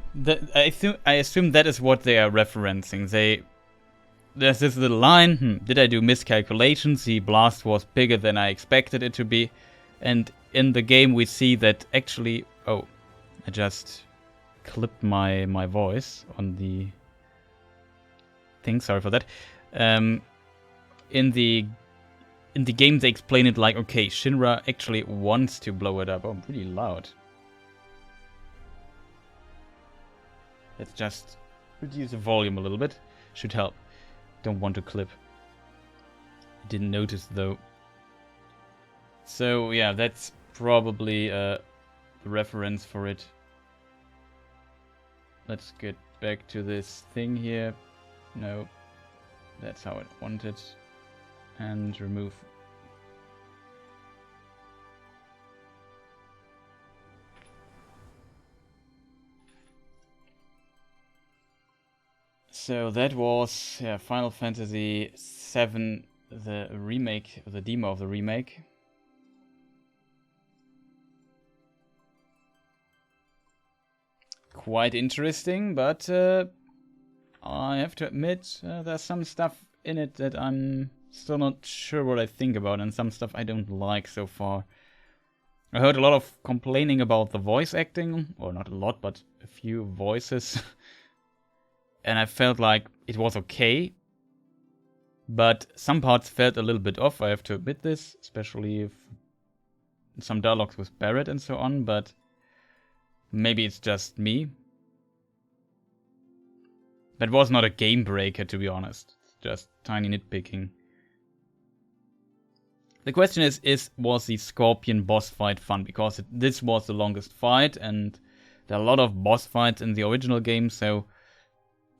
I assume that is what they are referencing. there's this little line. Did I do miscalculations? The blast was bigger than I expected it to be. And in the game we see that actually... Oh, I just clipped my voice on the thing. Sorry for that. In the game they explain it like, okay, Shinra actually wants to blow it up. Oh, pretty loud. Let's just reduce the volume a little bit. Should help. Don't want to clip. Didn't notice though. So yeah, that's probably the reference for it. Let's get back to this thing here. No, that's how I want it. And remove. So that was Final Fantasy VII, the remake, the demo of the remake. Quite interesting, but I have to admit there's some stuff in it that I'm still not sure what I think about, and some stuff I don't like so far. I heard a lot of complaining about the voice acting, or not a lot, but a few voices. And I felt like it was okay, but some parts felt a little bit off, I have to admit this, especially if some dialogues with Barrett and so on, but maybe it's just me. That was not a game breaker, to be honest. It's just tiny nitpicking. The question is was the Scorpion boss fight fun? Because this was the longest fight, and there are a lot of boss fights in the original game, so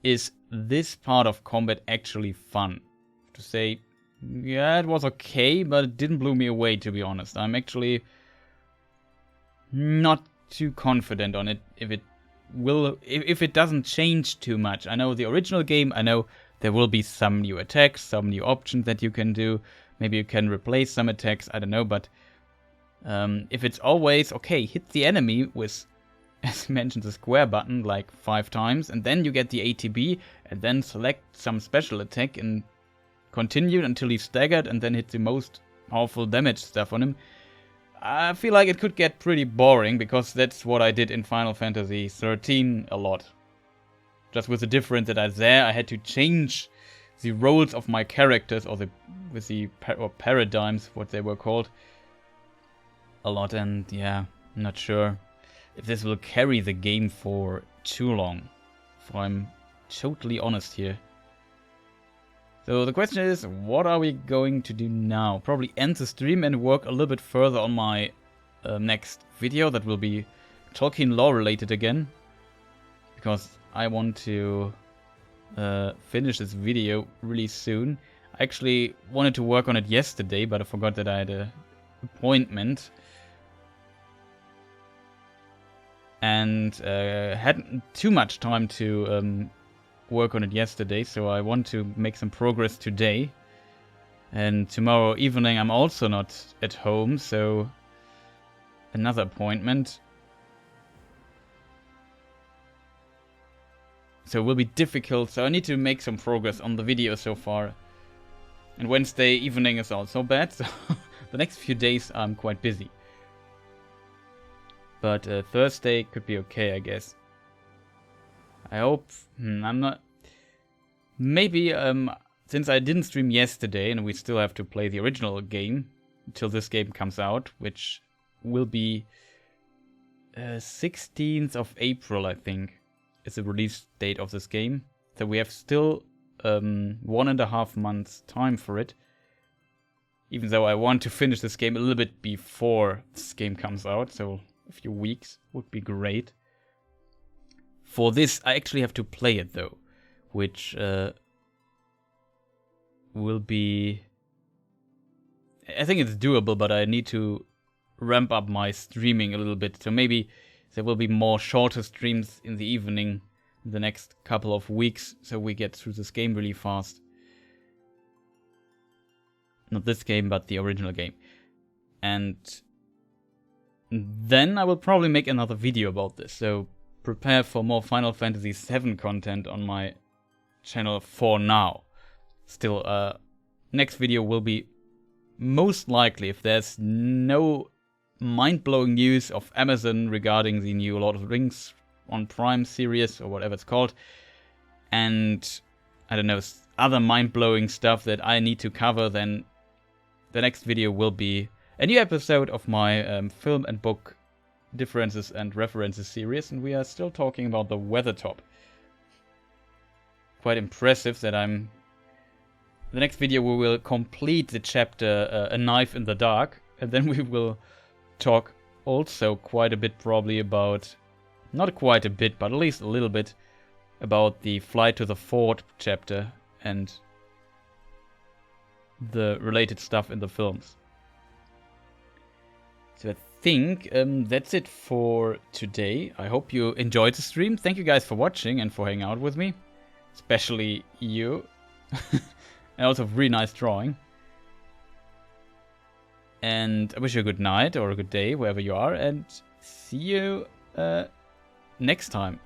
is this part of combat actually fun? To say, yeah, it was okay, but it didn't blow me away, to be honest. I'm actually not too confident on it if it doesn't change too much. I know the original game, I know there will be some new attacks, some new options that you can do. Maybe you can replace some attacks, I don't know, but if it's always, okay, hit the enemy with, as mentioned, the square button like 5 times, and then you get the ATB, and then select some special attack and continue until he's staggered, and then hit the most powerful damage stuff on him. I feel like it could get pretty boring, because that's what I did in Final Fantasy XIII a lot. Just with the difference that I had to change the roles of my characters, or paradigms, what they were called, a lot, and yeah, I'm not sure if this will carry the game for too long, if I'm totally honest here. So the question is, what are we going to do now? Probably end the stream and work a little bit further on my next video that will be Tolkien lore related again, because I want to finish this video really soon. I actually wanted to work on it yesterday, but I forgot that I had an appointment. And hadn't too much time to work on it yesterday, so I want to make some progress today. And tomorrow evening I'm also not at home, so another appointment. So it will be difficult, so I need to make some progress on the video so far. And Wednesday evening is also bad, so the next few days I'm quite busy. But Thursday could be okay, I guess. I hope. I'm not. Maybe since I didn't stream yesterday, and we still have to play the original game until this game comes out, which will be 16th of April, I think, is the release date of this game. So we have still 1.5 months time for it. Even though I want to finish this game a little bit before this game comes out, so a few weeks would be great. For this, I actually have to play it though, which will be... I think it's doable, but I need to ramp up my streaming a little bit. So maybe there will be more shorter streams in the evening in the next couple of weeks, so we get through this game really fast. Not this game, but the original game. And then I will probably make another video about this, so prepare for more Final Fantasy VII content on my channel for now. Still, next video will be most likely, if there's no mind-blowing news of Amazon regarding the new Lord of the Rings on Prime series or whatever it's called, and I don't know, other mind-blowing stuff that I need to cover, then the next video will be a new episode of my film and book differences and references series, and we are still talking about the Weathertop. Quite impressive that I'm... The next video we will complete the chapter A Knife in the Dark, and then we will talk also quite a bit probably about... Not quite a bit, but at least a little bit about the Flight to the Fort chapter and the related stuff in the films. So I think that's it for today. I hope you enjoyed the stream. Thank you guys for watching and for hanging out with me. Especially you. And also really nice drawing. And I wish you a good night or a good day wherever you are. And see you next time.